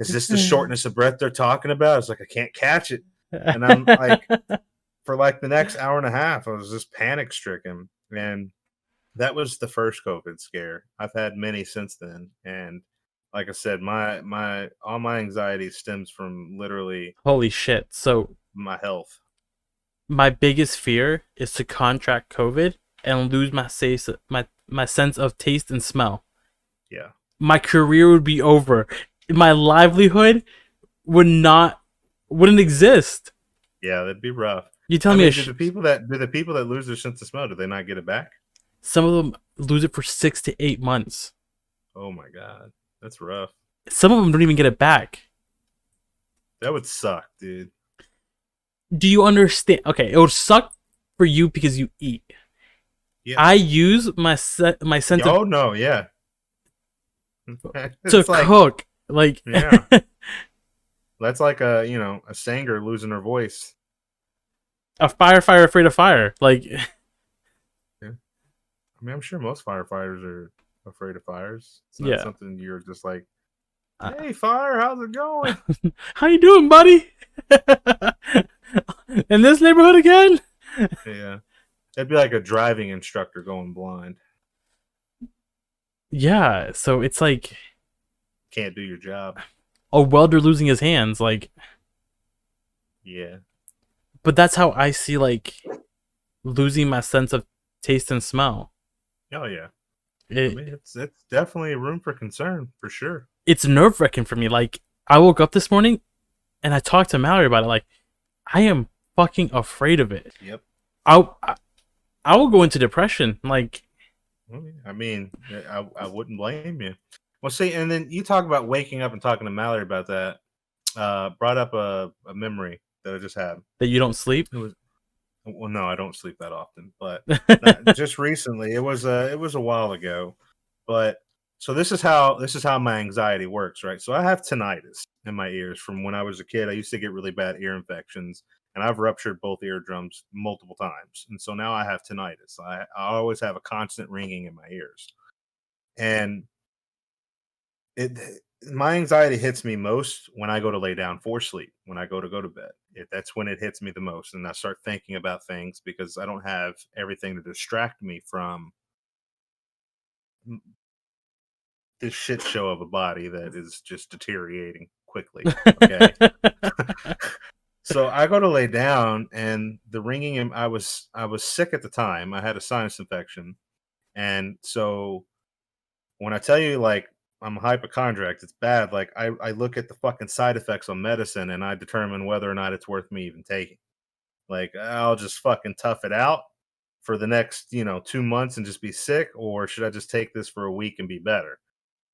S1: is this the shortness of breath they're talking about? It's like I can't catch it. And I'm like, for like the next hour and a half, I was just panic stricken. And that was the first COVID scare. I've had many since then. And like I said, my all my anxiety stems from literally
S2: Holy shit. So
S1: my health.
S2: my biggest fear is to contract COVID and lose my sense of taste and smell.
S1: Yeah.
S2: My career would be over. My livelihood wouldn't exist.
S1: Yeah, that'd be rough.
S2: You telling me
S1: do the people that lose their sense of smell, do they not get it back?
S2: some of them lose it for 6 to 8 months.
S1: Oh my god. That's rough.
S2: Some of them don't even get it back.
S1: That would suck, dude.
S2: Do you understand? Okay, it would suck for you because you eat.
S1: Yeah.
S2: I use my sense
S1: Oh no, yeah.
S2: to cook. Like
S1: yeah. That's like a singer losing her voice.
S2: A firefighter afraid of fire. Like
S1: yeah. I mean, I'm sure most firefighters are afraid of fires. It's not something you're just like, hey, fire, how's it going?
S2: How you doing, buddy? In this neighborhood again?
S1: Yeah. That'd be like a driving instructor going blind.
S2: Yeah, so it's like
S1: can't do your job.
S2: A welder losing his hands, like
S1: yeah.
S2: But that's how I see like losing my sense of taste and smell.
S1: Oh yeah. I mean, it's definitely a room for concern for sure.
S2: It's nerve-wracking for me. Like I woke up this morning and I talked to Mallory about it. Like I am fucking afraid of it.
S1: Yep.
S2: I will go into depression. Like
S1: I mean, I wouldn't blame you. Well, see, and then you talk about waking up and talking to Mallory about that. Brought up a memory that I just had.
S2: That you don't sleep?
S1: Well, no, I don't sleep that often, but just recently, it was a while ago. But so this is how my anxiety works, right? So I have tinnitus in my ears from when I was a kid. I used to get really bad ear infections, and I've ruptured both eardrums multiple times, and so now I have tinnitus. I always have a constant ringing in my ears, and it my anxiety hits me most when I go to lay down for sleep. When I go to bed, that's when it hits me the most, and I start thinking about things because I don't have everything to distract me from this shit show of a body that is just deteriorating quickly. Okay. So I go to lay down and the ringing and I was sick at the time. I had a sinus infection. And so when I tell you like I'm a hypochondriac, it's bad. Like I look at the fucking side effects on medicine and I determine whether or not it's worth me even taking. Like I'll just fucking tough it out for the next, 2 months and just be sick, or should I just take this for a week and be better?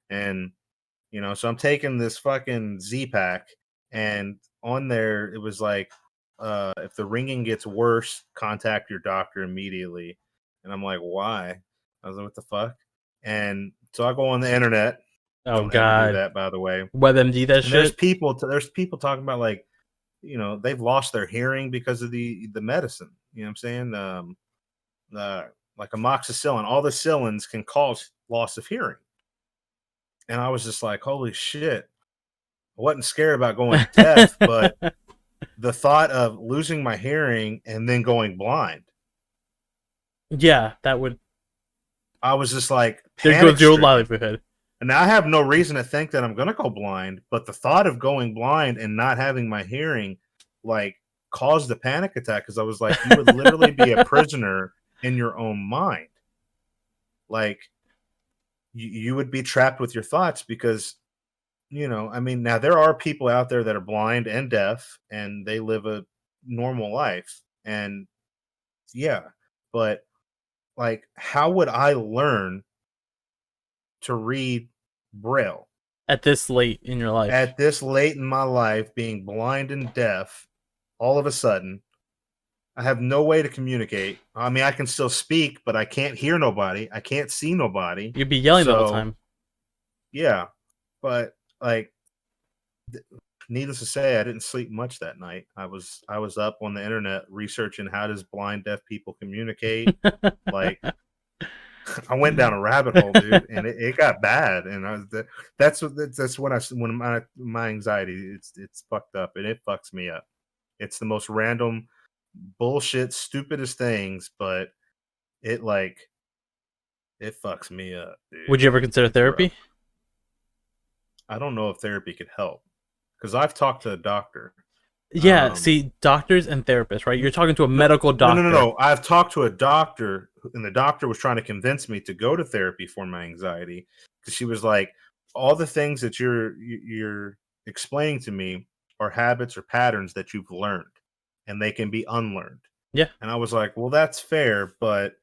S1: And so I'm taking this fucking Z pack, and on there it was like, if the ringing gets worse, contact your doctor immediately. And I'm like, why? I was like, what the fuck? And so I go on the internet.
S2: Oh
S1: Don't ever do
S2: God,
S1: that, by the way.
S2: WebMD that
S1: And there's
S2: shit.
S1: people talking about like, they've lost their hearing because of the medicine. You know what I'm saying? Uh, like amoxicillin, all the cillins can cause loss of hearing. And I was just like, holy shit. I wasn't scared about going deaf, but the thought of losing my hearing and then going blind,
S2: Yeah, that would.
S1: I was just like
S2: There goes
S1: panic
S2: your
S1: stricken.
S2: livelihood.
S1: And now I have no reason to think that I'm going to go blind, but the thought of going blind and not having my hearing like caused a panic attack because I was like, you would literally be a prisoner in your own mind. Like you would be trapped with your thoughts because I mean, now there are people out there that are blind and deaf and they live a normal life. And yeah, but like, how would I learn to read Braille
S2: At this late in your life.
S1: at this late in my life, being blind and deaf all of a sudden? I have no way to communicate. I mean, I can still speak, but I can't hear nobody. I can't see nobody.
S2: You'd be yelling the whole
S1: So,
S2: time.
S1: yeah, but like, needless to say, I didn't sleep much that night. I was up on the internet researching how does blind deaf people communicate. Like I went down a rabbit hole, dude, and it got bad. And that's when my anxiety it's fucked up and it fucks me up. It's the most random bullshit, stupidest things, but it like it fucks me up, dude.
S2: Would you ever consider
S1: It's rough.
S2: therapy?
S1: I don't know if therapy could help because I've talked to a doctor.
S2: Yeah,
S1: Um,
S2: see, doctors and therapists, right? You're talking to a
S1: No,
S2: medical
S1: no, no, no,
S2: doctor.
S1: no. I've talked to a doctor, and the doctor was trying to convince me to go to therapy for my anxiety because she was like, "All the things that you're explaining to me are habits or patterns that you've learned, and they can be unlearned."
S2: Yeah.
S1: And I was like, "Well, that's fair, but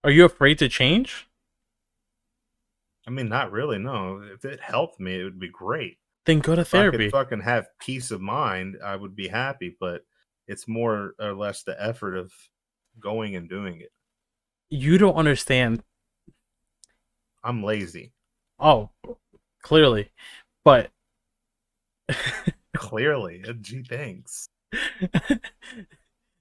S2: Are you afraid to change?
S1: I mean, not really. No, if it helped me, it would be great.
S2: Then go to
S1: If I could
S2: therapy.
S1: fucking have peace of mind, I would be happy. But it's more or less the effort of going and doing it.
S2: You don't understand.
S1: I'm lazy."
S2: Oh, clearly. But
S1: Clearly, gee, thanks.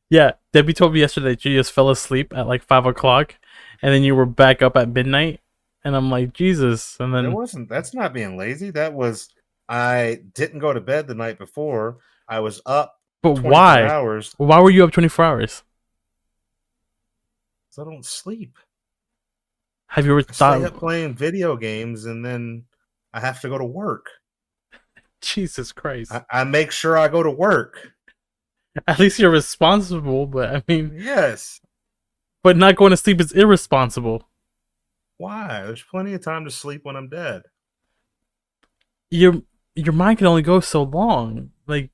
S2: yeah, Debbie told me yesterday that you just fell asleep at like 5 o'clock and then you were back up at midnight. And I'm like, Jesus. And
S1: That
S2: then,
S1: wasn't. That's not being lazy. That was. I didn't go to bed the night before. I was up
S2: but
S1: 24
S2: why?
S1: hours.
S2: Why were you up 24 hours?
S1: So I don't sleep.
S2: Have you ever
S1: I stay up
S2: thought,
S1: playing video games, and then I have to go to work.
S2: Jesus Christ?
S1: I make sure I go to work.
S2: At least you're responsible, but I mean,
S1: Yes.
S2: but not going to sleep is irresponsible.
S1: Why? There's plenty of time to sleep when I'm dead.
S2: Your your mind can only go so long. Like,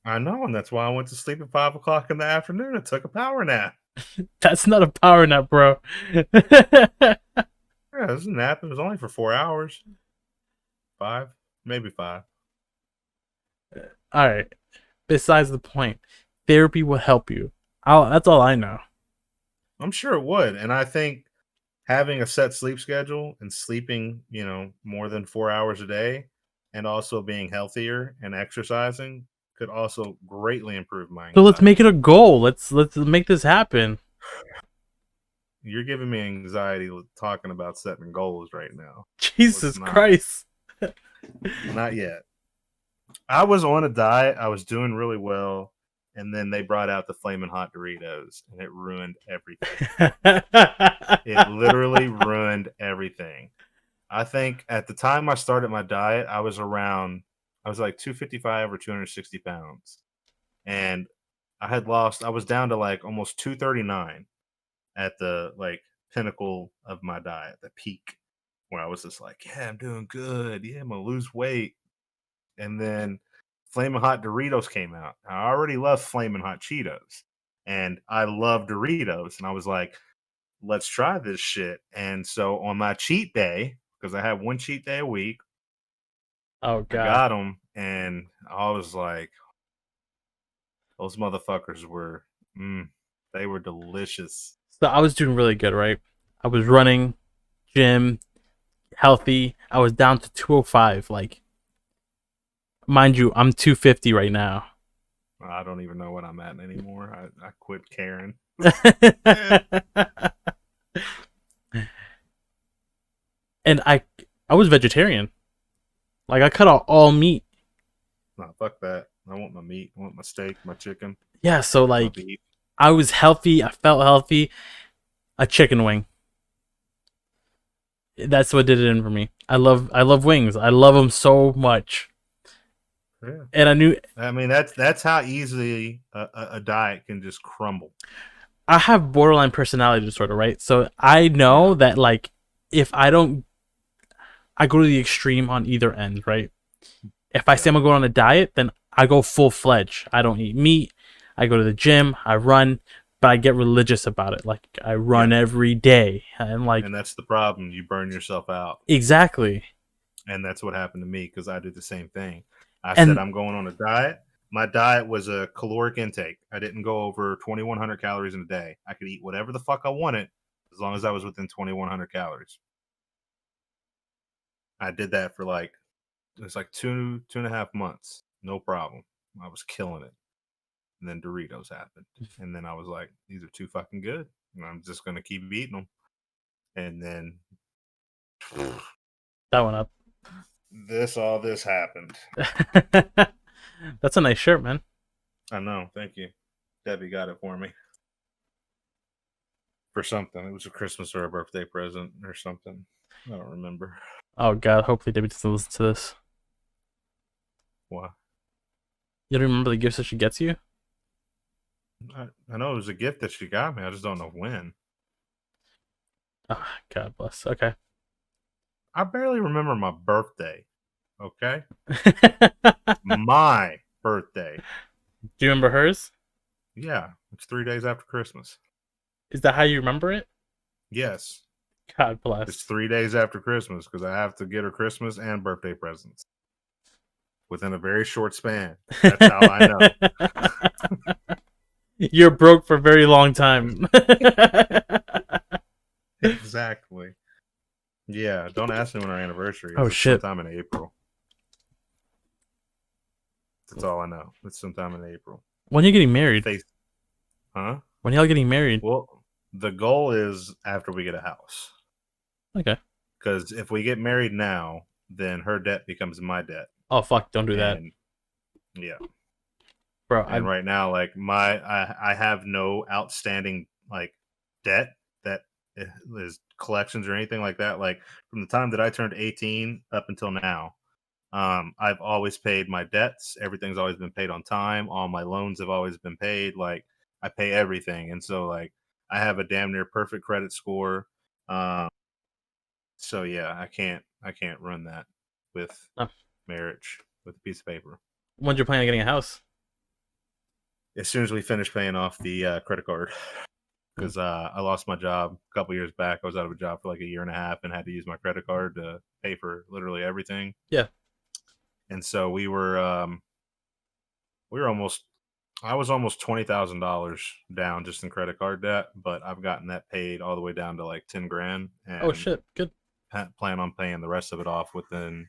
S1: I know, and that's why I went to sleep at 5 o'clock in the afternoon and took a power nap.
S2: that's not a power nap, bro.
S1: Yeah, it was a nap. It was only for 4 hours. 5, maybe 5.
S2: All right. Besides the point, therapy will help you. That's all I know.
S1: I'm sure it would, and I think having a set sleep schedule and sleeping, more than 4 hours a day, and also being healthier and exercising could also greatly improve my
S2: So let's make
S1: anxiety.
S2: it a goal. Let's make this happen.
S1: You're giving me anxiety talking about setting goals right now. Let's
S2: Jesus
S1: not.
S2: Christ.
S1: Not yet. I was on a diet. I was doing really well, and then they brought out the flaming hot Doritos, and it ruined everything. It literally ruined everything. I think at the time I started my diet, I was like 255 or 260 pounds, and I was down to like almost 239 at the like pinnacle of my diet, the peak, where I was just like, yeah, I'm doing good. Yeah, I'm gonna lose weight. And then Flamin' Hot Doritos came out. I already love Flamin' Hot Cheetos, and I love Doritos. And I was like, let's try this shit. And so on my cheat day, because I have one cheat day a week,
S2: Oh
S1: I
S2: God.
S1: got them, and I was like, those motherfuckers were, they were delicious.
S2: So I was doing really good, right? I was running, gym, healthy. I was down to 205. Like, mind you, I'm 250 right now.
S1: I don't even know what I'm at anymore. I quit caring.
S2: And I was vegetarian. Like I cut out all meat.
S1: Nah, fuck that. I want my meat. I want my steak, my chicken,
S2: Yeah, so
S1: my
S2: like
S1: beef.
S2: I was healthy. I felt healthy. A chicken wing. That's what did it in for me. I love wings. I love them so much.
S1: Yeah.
S2: And I knew
S1: I mean, that's how easily a diet can just crumble.
S2: I have borderline personality disorder, right? So I
S1: Yeah.
S2: know that like if I don't I go to the extreme on either end, right? If I say
S1: Yeah.
S2: I'm gonna go on a diet, then I go full fledged. I don't eat meat. I go to the gym. I run, but I get religious about it. Like I run
S1: Yeah.
S2: every day, and like
S1: And that's the problem. You burn yourself out.
S2: exactly.
S1: And that's what happened to me because I did the same thing. I said,
S2: And
S1: I'm going on a diet. My diet was a caloric intake. I didn't go over 2,100 calories in a day. I could eat whatever the fuck I wanted as long as I was within 2,100 calories. I did that for like, it was like 2.5 months. No problem. I was killing it. And then Doritos happened. And then I was like, these are too fucking good. And I'm just going to keep eating them. And then
S2: that went up.
S1: all this happened.
S2: That's a nice shirt, man.
S1: I know. Thank you. Debbie got it for me for something. It was a Christmas or a birthday present or something. I don't remember.
S2: Oh god, hopefully Debbie doesn't listen to this.
S1: Why?
S2: You don't remember the gifts that she gets you?
S1: I know it was a gift that she got me. I just don't know when.
S2: Oh, God bless. Okay.
S1: I barely remember my birthday. Okay?
S2: Do
S1: My birthday.
S2: you remember hers?
S1: Yeah. It's 3 days after Christmas.
S2: Is that how you remember it?
S1: Yes.
S2: God
S1: It's
S2: bless.
S1: 3 days after Christmas because I have to get her Christmas and birthday presents within a very short span. That's how I know.
S2: You're broke for a very long time.
S1: Exactly. Yeah. Don't ask me when our anniversary
S2: Oh
S1: is. It's
S2: shit.
S1: sometime in April. That's all I know. It's sometime in April.
S2: When are you getting married?
S1: Face, huh?
S2: When y'all getting married?
S1: Well, the goal is after we get a house.
S2: Okay.
S1: Because if we get married now, then her debt becomes my debt.
S2: Oh fuck, don't do that.
S1: And yeah.
S2: Bro,
S1: And right now, like I have no outstanding like debt that is collections or anything like that. Like from the time that I turned 18 up until now, I've always paid my debts. Everything's always been paid on time. All my loans have always been paid. Like I pay everything, and so like I have a damn near perfect credit score. Um, so yeah, I can't run that with
S2: oh,
S1: marriage with a piece of paper.
S2: when's your plan on getting a house?
S1: As soon as we finish paying off the credit card,
S2: Hmm.
S1: because I lost my job a couple years back. I was out of a job for like a year and a half and had to use my credit card to pay for literally everything.
S2: Yeah.
S1: And so we were almost I was almost $20,000 down just in credit card debt, but I've gotten that paid all the way down to like 10 grand
S2: Oh
S1: and
S2: shit. Good.
S1: plan on paying the rest of it off within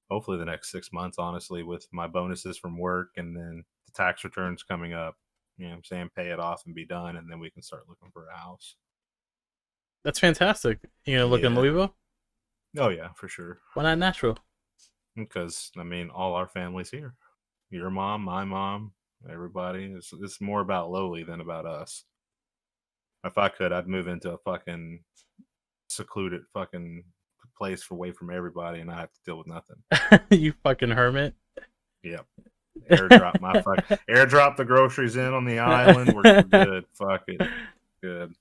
S1: hopefully the next 6 months, honestly, with my bonuses from work and then the tax returns coming up. You know what I'm saying? Pay it off and be done, and then we can start looking for a house.
S2: That's fantastic. You gonna look in
S1: Yeah.
S2: Louisville?
S1: Oh yeah, for sure.
S2: Why not Nashville?
S1: Because I mean, all our family's here. Your mom, my mom, everybody. It's more about Lowly than about us. If I could, I'd move into a fucking secluded fucking place away from everybody, and I have to deal with nothing.
S2: You fucking hermit.
S1: Yep. Airdrop the groceries in on the island. We're good. Fuck it. Good.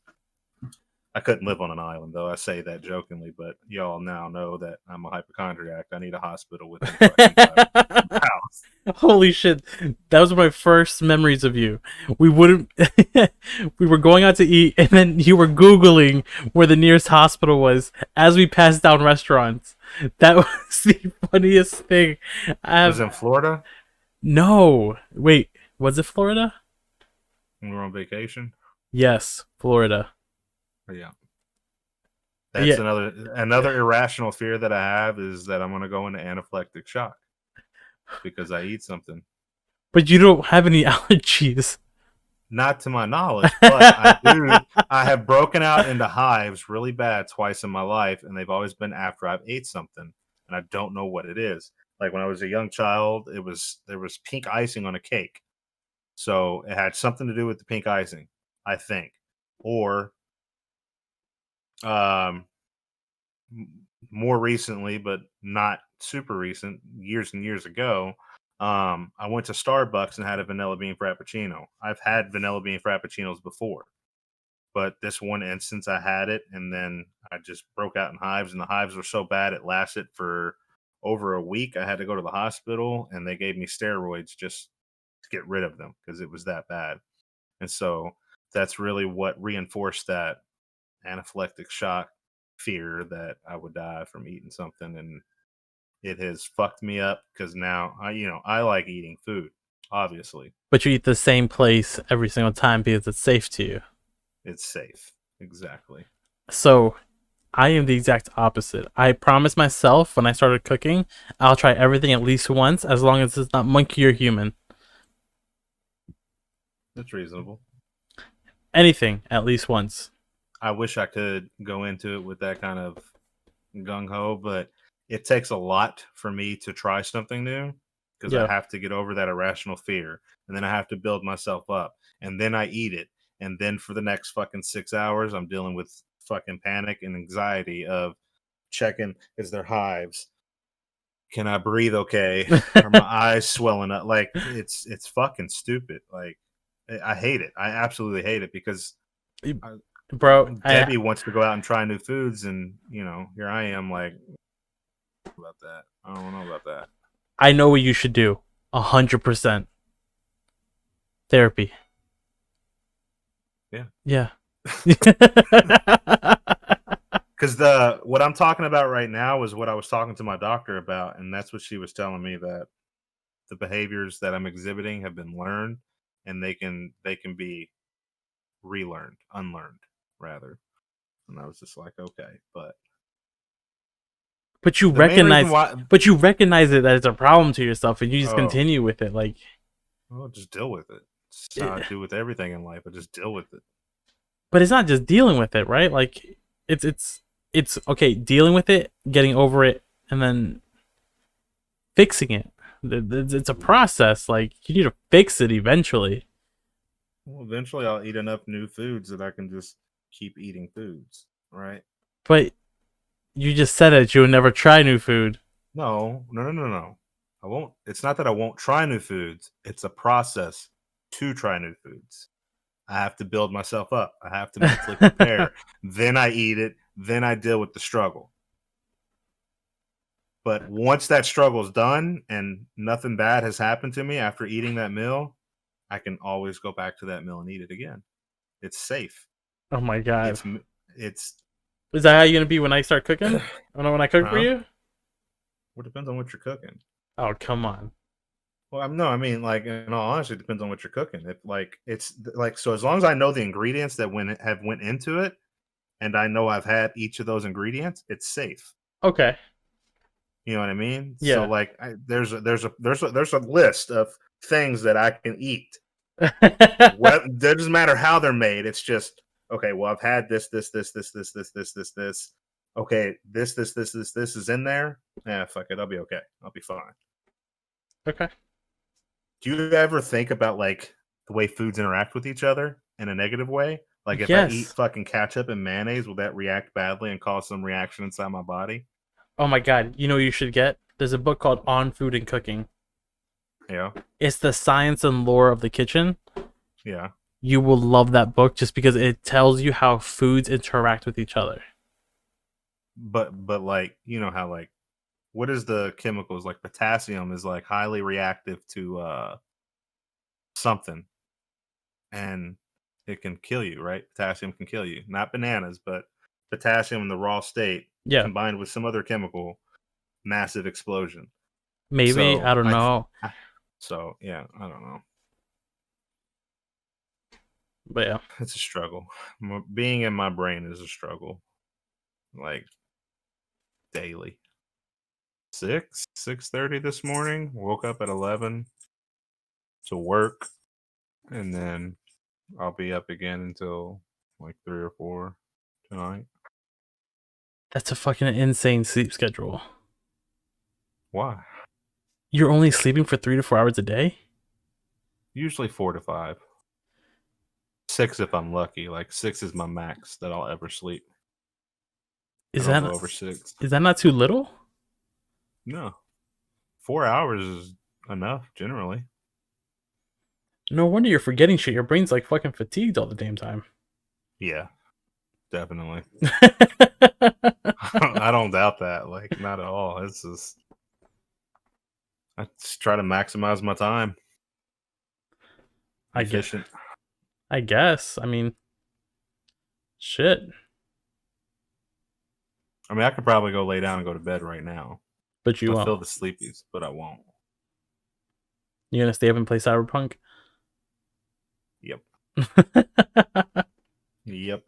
S1: I couldn't live on an island though. I say that jokingly, but y'all now know that I'm a hypochondriac. I need a hospital within fucking 5 minutes of my house.
S2: Holy shit. That was my first memories of you. We wouldn't we were going out to eat and then you were Googling where the nearest hospital was as we passed down restaurants. That was the funniest thing
S1: I was
S2: I've
S1: in Florida.
S2: No. Wait, was it Florida?
S1: We were on vacation.
S2: Yes, Florida.
S1: Yeah. That's
S2: Yeah.
S1: another irrational fear that I have is that I'm going to go into anaphylactic shock because I eat something.
S2: But you don't have any allergies.
S1: Not to my knowledge, but I do. I have broken out into hives really bad twice in my life, and they've always been after I've ate something, and I don't know what it is. Like when I was a young child, there was pink icing on a cake, so it had something to do with the pink icing, I think, or um, more recently, but not super recent, years and years ago, I went to Starbucks and had a vanilla bean frappuccino. I've had vanilla bean frappuccinos before, but this one instance I had it and then I just broke out in hives, and the hives were so bad it lasted for over a week. I had to go to the hospital and they gave me steroids just to get rid of them because it was that bad. And so that's really what reinforced that anaphylactic shock fear that I would die from eating something, and it has fucked me up because now I like eating food. Obviously,
S2: But you eat the same place every single time because it's safe to you.
S1: it's safe. Exactly.
S2: So I am the exact opposite. I promised myself when I started cooking, I'll try everything at least once, as long as it's not monkey or human.
S1: That's reasonable.
S2: Anything at least once.
S1: I wish I could go into it with that kind of gung ho, but it takes a lot for me to try something new because I
S2: Yeah.
S1: have to get over that irrational fear, and then I have to build myself up, and then I eat it, and then for the next fucking 6 hours, I'm dealing with fucking panic and anxiety of checking is there hives, can I breathe okay, are my eyes swelling up? Like it's fucking stupid. Like I hate it. I absolutely hate it because I,
S2: Bro,
S1: Debbie wants to go out and try new foods, and here I am like about that. I don't know about that.
S2: I know what you should do. 100%. Therapy.
S1: Yeah.
S2: Yeah.
S1: Because what I'm talking about right now is what I was talking to my doctor about, and that's what she was telling me, that the behaviors that I'm exhibiting have been learned, and they can be relearned, unlearned rather. And I was just like, okay, but
S2: But you
S1: the main reason
S2: recognize
S1: why,
S2: but you recognize it that it's a problem to yourself and you just
S1: oh,
S2: continue with it. Like
S1: well, just deal with it. It's how I do with everything in life. I just deal with it.
S2: but it's not just dealing with it, right? Like it's okay, dealing with it, getting over it, and then fixing it. It's a process. Like you need to fix it eventually.
S1: Well, eventually I'll eat enough new foods that I can just keep eating foods, right?
S2: But you just said it. You would never try new food.
S1: No, no, no, no, no. I won't. It's not that I won't try new foods. It's a process to try new foods. I have to build myself up. I have to mentally prepare. Then I eat it. Then I deal with the struggle. But once that struggle's done and nothing bad has happened to me after eating that meal, I can always go back to that meal and eat it again. It's safe.
S2: Oh my god.
S1: It's
S2: Is that how you're gonna be when I start cooking? When I cook for
S1: huh?
S2: you?
S1: Well, it depends on what you're cooking.
S2: Oh come on.
S1: Well, no, I mean, like in all honesty, it depends on what you're cooking. If like it's like so, as long as I know the ingredients that went into it, and I know I've had each of those ingredients, it's safe.
S2: Okay.
S1: You know what I mean? So
S2: Yeah.
S1: like, there's a list of things that I can eat. What It doesn't matter how they're made. It's just okay. Well, I've had this. Okay, this is in there. Yeah, fuck it. I'll be okay. I'll be fine.
S2: Okay.
S1: Do you ever think about like the way foods interact with each other in a negative way? Like if I eat
S2: Yes.
S1: fucking ketchup and mayonnaise, will that react badly and cause some reaction inside my body?
S2: Oh my god. You know what you should get? There's a book called On Food and Cooking.
S1: Yeah,
S2: It's the science and lore of the kitchen.
S1: yeah.
S2: You will love that book just because it tells you how foods interact with each other.
S1: But like you know how like what is the chemicals like potassium is like highly reactive to something and it can kill you, right? Potassium can kill you. Not bananas, but potassium in the raw state
S2: Yeah.
S1: combined with some other chemical, massive explosion.
S2: Maybe,
S1: So
S2: I don't know.
S1: so yeah, I don't know.
S2: But yeah.
S1: It's a struggle. Being in my brain is a struggle, like daily. 6:30 this morning. Woke up at 11 to work, and then I'll be up again until like 3 or 4 tonight.
S2: That's a fucking insane sleep schedule.
S1: Why?
S2: You're only sleeping for 3 to 4 hours a day?
S1: Usually 4 to 5. 6 if I'm lucky. Like 6 is my max that I'll ever sleep. I
S2: Is
S1: don't
S2: that
S1: go over 6.
S2: is that not too little?
S1: No, 4 hours is enough generally.
S2: No wonder you're forgetting shit. Your brain's like fucking fatigued all the damn time.
S1: Yeah, definitely. I don't doubt that. Like not at all. It's just I just try to maximize my time.
S2: I get
S1: Efficient.
S2: I guess. I mean, shit.
S1: I mean, I could probably go lay down and go to bed right now.
S2: But you
S1: I
S2: won't.
S1: feel the sleepies, but I won't.
S2: You gonna stay up and play Cyberpunk?
S1: Yep. Yep.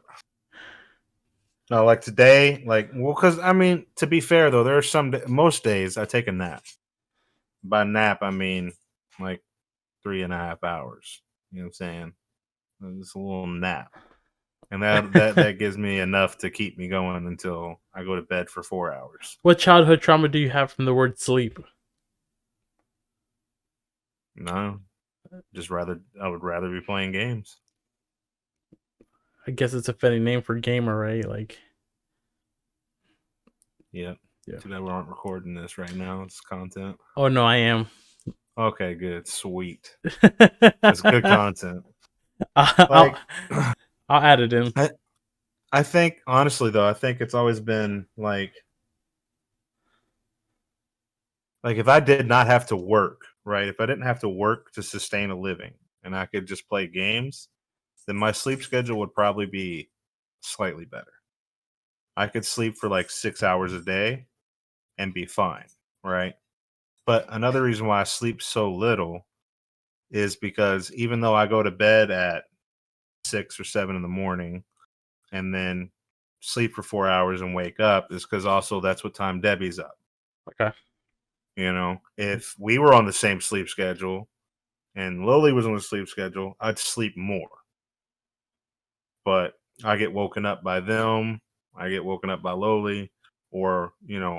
S1: No, like today, like well, because I mean, to be fair though, there are most days I take a nap. By nap, I mean like 3.5 hours. You know what I'm saying? It's a little nap, and that gives me enough to keep me going until I go to bed for 4 hours.
S2: What childhood trauma do you have from the word sleep?
S1: No, I would rather be playing games.
S2: I guess it's a fitting name for gamer, right? Like,
S1: Yep.
S2: yeah.
S1: Too bad we aren't recording this right now. It's content.
S2: Oh no, I am.
S1: Okay, good, sweet. It's good
S2: I'll,
S1: content.
S2: I'll
S1: Like,
S2: I'll add it in.
S1: I think honestly though, I think it's always been like if I did not have to work, right? If I didn't have to work to sustain a living and I could just play games, then my sleep schedule would probably be slightly better. I could sleep for like 6 hours a day and be fine, right? But another reason why I sleep so little is because even though I go to bed at 6 or 7 in the morning and then sleep for 4 hours and wake up, is because also that's what time Debbie's up.
S2: Okay.
S1: You know, if we were on the same sleep schedule and Lily was on the sleep schedule, I'd sleep more. But I get woken up by them. I get woken up by Loli, or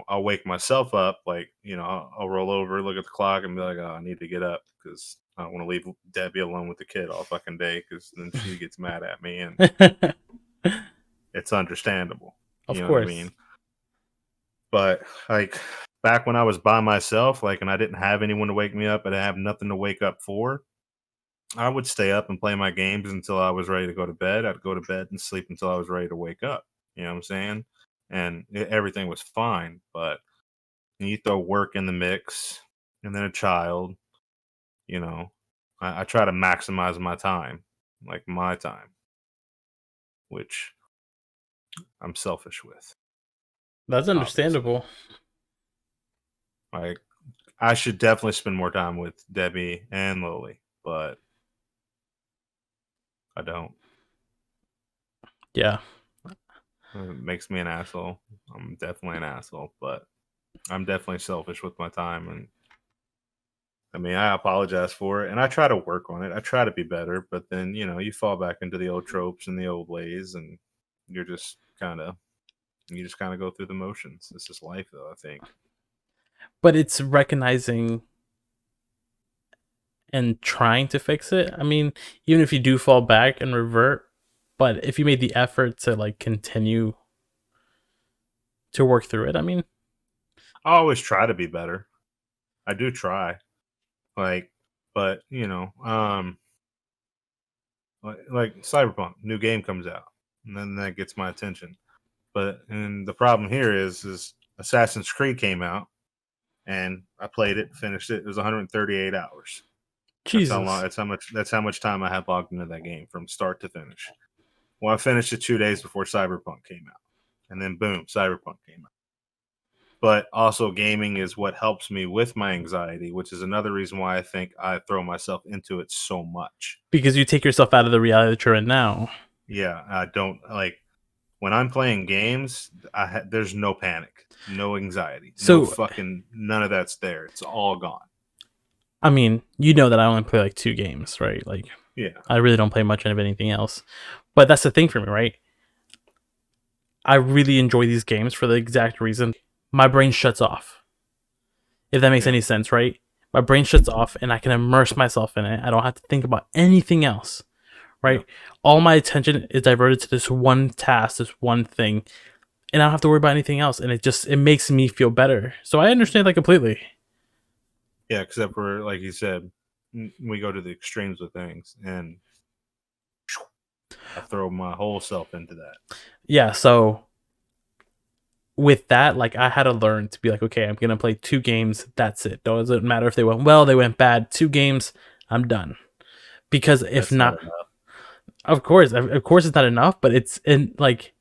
S1: I'll wake myself up. Like I'll roll over, look at the clock, and be like, "Oh, I need to get up because I don't want to leave Debbie alone with the kid all fucking day because then she gets mad at me, and it's understandable.
S2: Of
S1: You know what I
S2: course.
S1: mean? But like back when I was by myself, like, and I didn't have anyone to wake me up, and I have nothing to wake up for. I would stay up and play my games until I was ready to go to bed. I'd go to bed and sleep until I was ready to wake up. You know what I'm saying? And everything was fine. But when you throw work in the mix and then a child, you know, I try to maximize my time, like my time, which I'm selfish with,
S2: That's
S1: obviously.
S2: understandable.
S1: Like, I should definitely spend more time with Debbie and Lily, but I don't.
S2: Yeah.
S1: It makes me an asshole. I'm definitely an asshole, but I'm definitely selfish with my time, and I mean, I apologize for it, and I try to work on it. I try to be better, but then you fall back into the old tropes and the old ways, and you're just kind of you just kind of go through the motions. This is life, though. I think.
S2: But it's recognizing and trying to fix it. I mean, even if you do fall back and revert, but if you made the effort to like continue to work through it, I mean,
S1: I always try to be better. I do try, like, but like Cyberpunk, new game comes out, and then that gets my attention. But and the problem here is Assassin's Creed came out, and I played it, finished it. It was 138 hours. That's how long.
S2: Jesus.
S1: That's how much time I had logged into that game from start to finish. Well, I finished it 2 days before Cyberpunk came out, and then boom, Cyberpunk came out. But also, gaming is what helps me with my anxiety, which is another reason why I think I throw myself into it so much.
S2: Because you take yourself out of the reality that you're in now.
S1: Yeah, I don't like when I'm playing games. There's no panic, no anxiety, no
S2: So,
S1: fucking none of that's there. It's all gone.
S2: I mean, you know that I only play like 2 games, right? Like,
S1: Yeah,
S2: I really don't play much of anything else. But that's the thing for me, right? I really enjoy these games for the exact reason my brain shuts off. If that makes
S1: yeah,
S2: any sense, right? My brain shuts off and I can immerse myself in it. I don't have to think about anything else,
S1: yeah,
S2: right? All my attention is diverted to this one task, this one thing, and I don't have to worry about anything else. And it makes me feel better. So I understand that completely.
S1: yeah. Except for like you said, we go to the extremes with things, and I throw my whole self into that.
S2: Yeah, so with that, like I had to learn to be like, okay, I'm gonna play 2 games. That's it. Doesn't matter if they went well, they went bad. 2 games, I'm done. Because if
S1: That's not
S2: not,
S1: enough.
S2: of course, it's not enough. But it's in like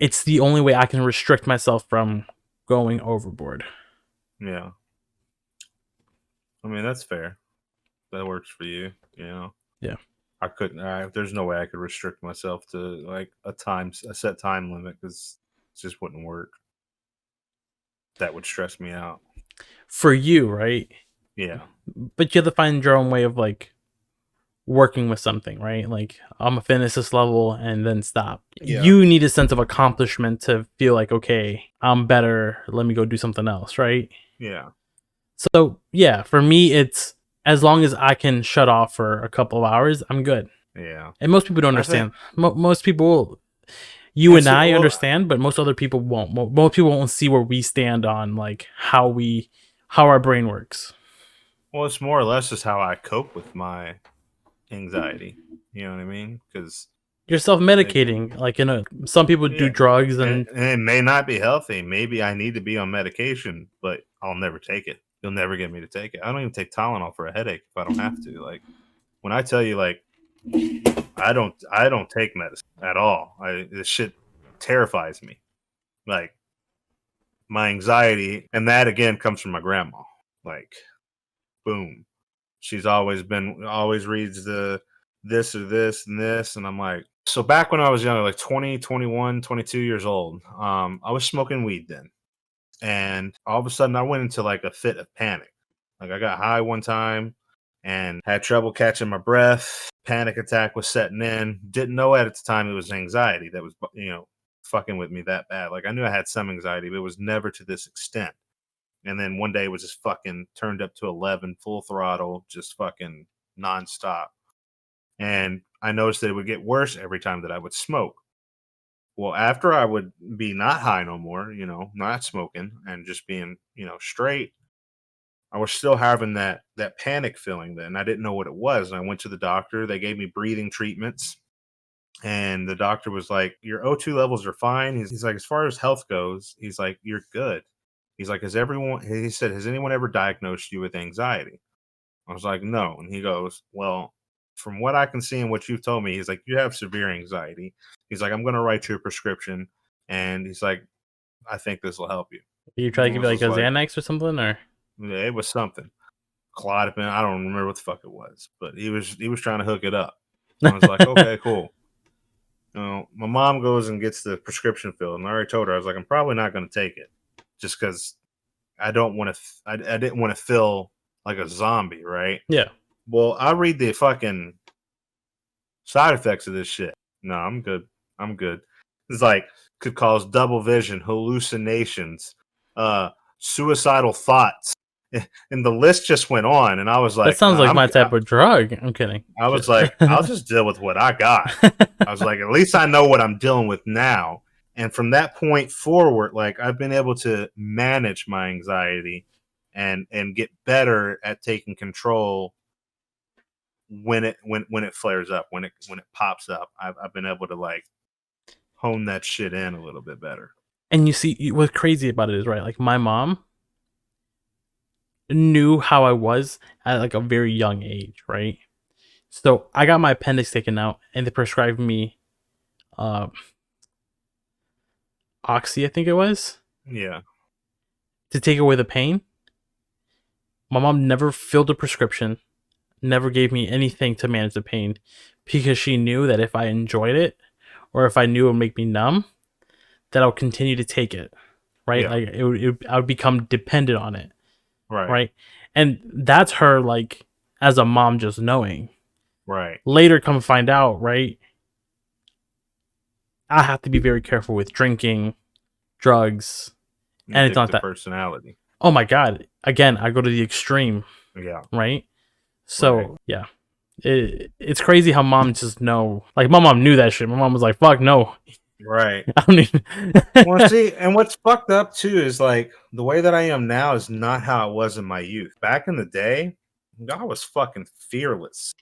S2: it's the only way I can restrict myself from going overboard.
S1: Yeah, I mean that's fair. That works for you.
S2: Yeah.
S1: I couldn't. There's no way I could restrict myself to like a set time limit because it just wouldn't work. That would stress me out.
S2: For you, right?
S1: Yeah,
S2: But you have to find your own way of like working with something, right? Like I'm gonna finish this level and then stop.
S1: yeah,
S2: You need a sense of accomplishment to feel like, okay, I'm better. Let me go do something else, right?
S1: yeah,
S2: So yeah, for me, it's as long as I can shut off for a couple of hours, I'm good.
S1: yeah.
S2: And most people don't
S1: I think.
S2: understand. Most people, you
S1: And
S2: and
S1: see,
S2: I
S1: well,
S2: understand, but most other people won't. Most people won't see where we stand on like how our brain works.
S1: it's more or less just how I cope with my anxiety. You know what I mean? Because
S2: You're self
S1: like,
S2: medicating. Like some people do
S1: yeah,
S2: drugs, and
S1: and it may not be healthy. Maybe I need to be on medication, but I'll never take it. You'll never get me to take it. I don't even take Tylenol for a headache if I don't have to. Like when I tell you, like I don't take medicine at all. This shit terrifies me. Like my anxiety, and that again comes from my grandma. Like boom, she's always reads the this or this and this, and I'm like, so back when I was younger, like 20, 21, 22 years old, I was smoking weed then, and all of a sudden I went into like a fit of panic. Like I got high one time and had trouble catching my breath. Panic attack was setting in. Didn't know at the time it was anxiety that was fucking with me that bad. Like I knew I had some anxiety, but it was never to this extent. And then one day it was just fucking turned up to 11, full throttle, just fucking nonstop. And I noticed that it would get worse every time that I would smoke. Well, after I would be not high no more, not smoking and just being, straight, I was still having that panic feeling then. I didn't know what it was. And I went to the doctor. They gave me breathing treatments. And the doctor was like, "Your O2 levels are fine." He's like, "As far as health goes, he's like, you're good." He's like, he said, "Has anyone ever diagnosed you with anxiety?" I was like, "No." And he goes, "Well, from what I can see and what you've told me," he's like, "you have severe anxiety." He's like, "I'm going to write you a prescription." And he's like, "I think this will help you."
S2: you try to
S1: And I
S2: give
S1: was
S2: it like
S1: just
S2: a
S1: like,
S2: Xanax or something, or
S1: yeah, it was something. Clonopin, I don't remember what the fuck it was, but he was trying to hook it up. I was like, "Okay, cool." My mom goes and gets the prescription filled, and I already told her, I was like, "I'm probably not going to take it." just because I don't want to. I didn't want to feel like a zombie, right?
S2: Yeah.
S1: Well, I read the fucking side effects of this shit. No, I'm good. I'm good. It's like could cause double vision, hallucinations, suicidal thoughts, and the list just went on. And I was
S2: That
S1: like,
S2: sounds like my type of drug. I'm kidding.
S1: I was like, I'll just deal with what I got. I was like, at least I know what I'm dealing with now. And from that point forward, like I've been able to manage my anxiety and get better at taking control when it flares up, when it pops up. I've been able to like hone that shit in a little bit better.
S2: And you see, what's crazy about it is, right, like my mom knew how I was at like a very young age, right? So I got my appendix taken out, and they prescribed me uh, Oxy, I think it was,
S1: Yeah.
S2: to take away the pain. My mom never filled a prescription, never gave me anything to manage the pain, because she knew that if I enjoyed it, or if I knew it would make me numb, that I would continue to take it, right?
S1: Yeah.
S2: Like I would become dependent on it,
S1: Right.
S2: right? And that's her, like, as a mom, just knowing.
S1: Right.
S2: Later, come find out, right? I have to be very careful with drinking, drugs, and it's not that.
S1: Personality.
S2: Oh my god! Again, I go to the extreme.
S1: Yeah.
S2: Right. So yeah, it's crazy how moms just know. Like my mom knew that shit. My mom was like, "Fuck no."
S1: Right.
S2: I don't even.
S1: Well, see, and what's fucked up too is like the way that I am now is not how I was in my youth. Back in the day, I was fucking fearless.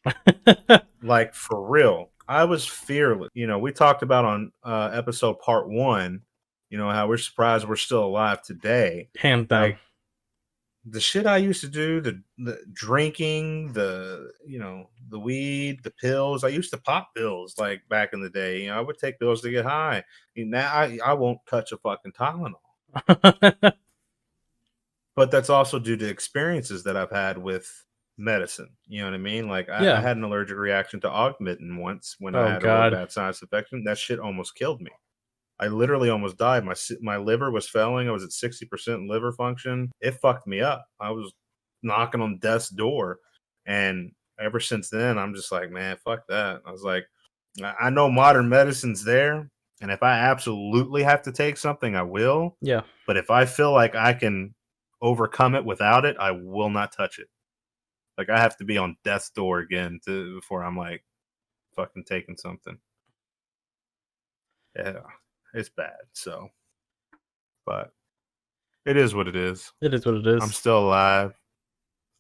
S1: Like for real. I was fearless. You know, we talked about on episode part 1, you know, how we're surprised we're still alive today.
S2: Hands down.
S1: Like the shit I used to do, the drinking, the the weed, the pills. I used to pop pills like back in the day. You know, I would take pills to get high. Now I won't touch a fucking Tylenol. But that's also due to experiences that I've had with medicine. You know what I mean? Like I had an allergic reaction to Augmentin once when I had a real bad sinus infection. That shit almost killed me. I literally almost died. My liver was failing. I was at 60% liver function. It fucked me up. I was knocking on death's door. And ever since then, I'm just like, man, fuck that. I was like, I know modern medicine's there. And if I absolutely have to take something, I will.
S2: Yeah.
S1: But if I feel like I can overcome it without it, I will not touch it. Like I have to be on death's door again before I'm like fucking taking something. Yeah. It's bad, so, but it is what it is.
S2: It is what it is.
S1: I'm still alive.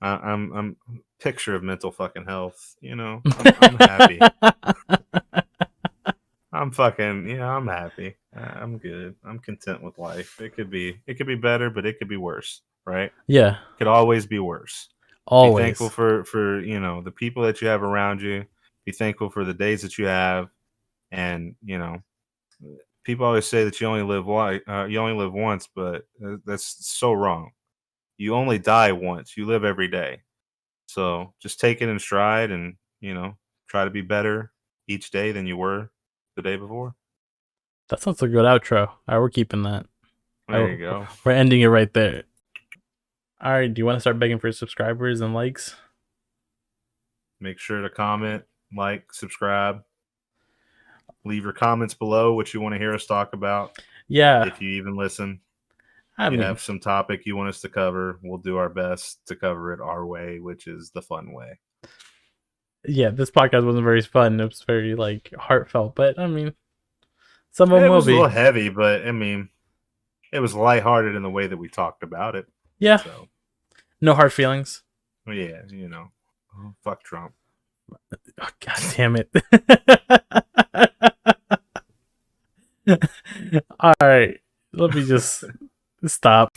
S1: I'm picture of mental fucking health. You know, I'm happy. I'm fucking I'm happy. I'm good. I'm content with life. It could be better, but it could be worse, right?
S2: Yeah.
S1: It could always be worse.
S2: Always.
S1: Be thankful for the people that you have around you. Be thankful for the days that you have, and people always say that you only live once, but that's so wrong. You only die once. You live every day. So just take it in stride and, try to be better each day than you were the day before.
S2: That sounds like a good outro. All right, we're keeping that.
S1: There you go.
S2: We're ending it right there. All right, do you want to start begging for subscribers and likes?
S1: Make sure to comment, like, subscribe. Leave your comments below what you want to hear us talk about.
S2: Yeah.
S1: If you even listen.
S2: If
S1: you have some topic you want us to cover, we'll do our best to cover it our way, which is the fun way.
S2: Yeah, this podcast wasn't very fun. It was very like heartfelt, but I mean, some of them will be.
S1: It was a little heavy, but I mean, it was lighthearted in the way that we talked about it.
S2: Yeah.
S1: So.
S2: No hard feelings.
S1: Yeah, fuck Trump.
S2: Oh, God damn it. All right, let me just stop.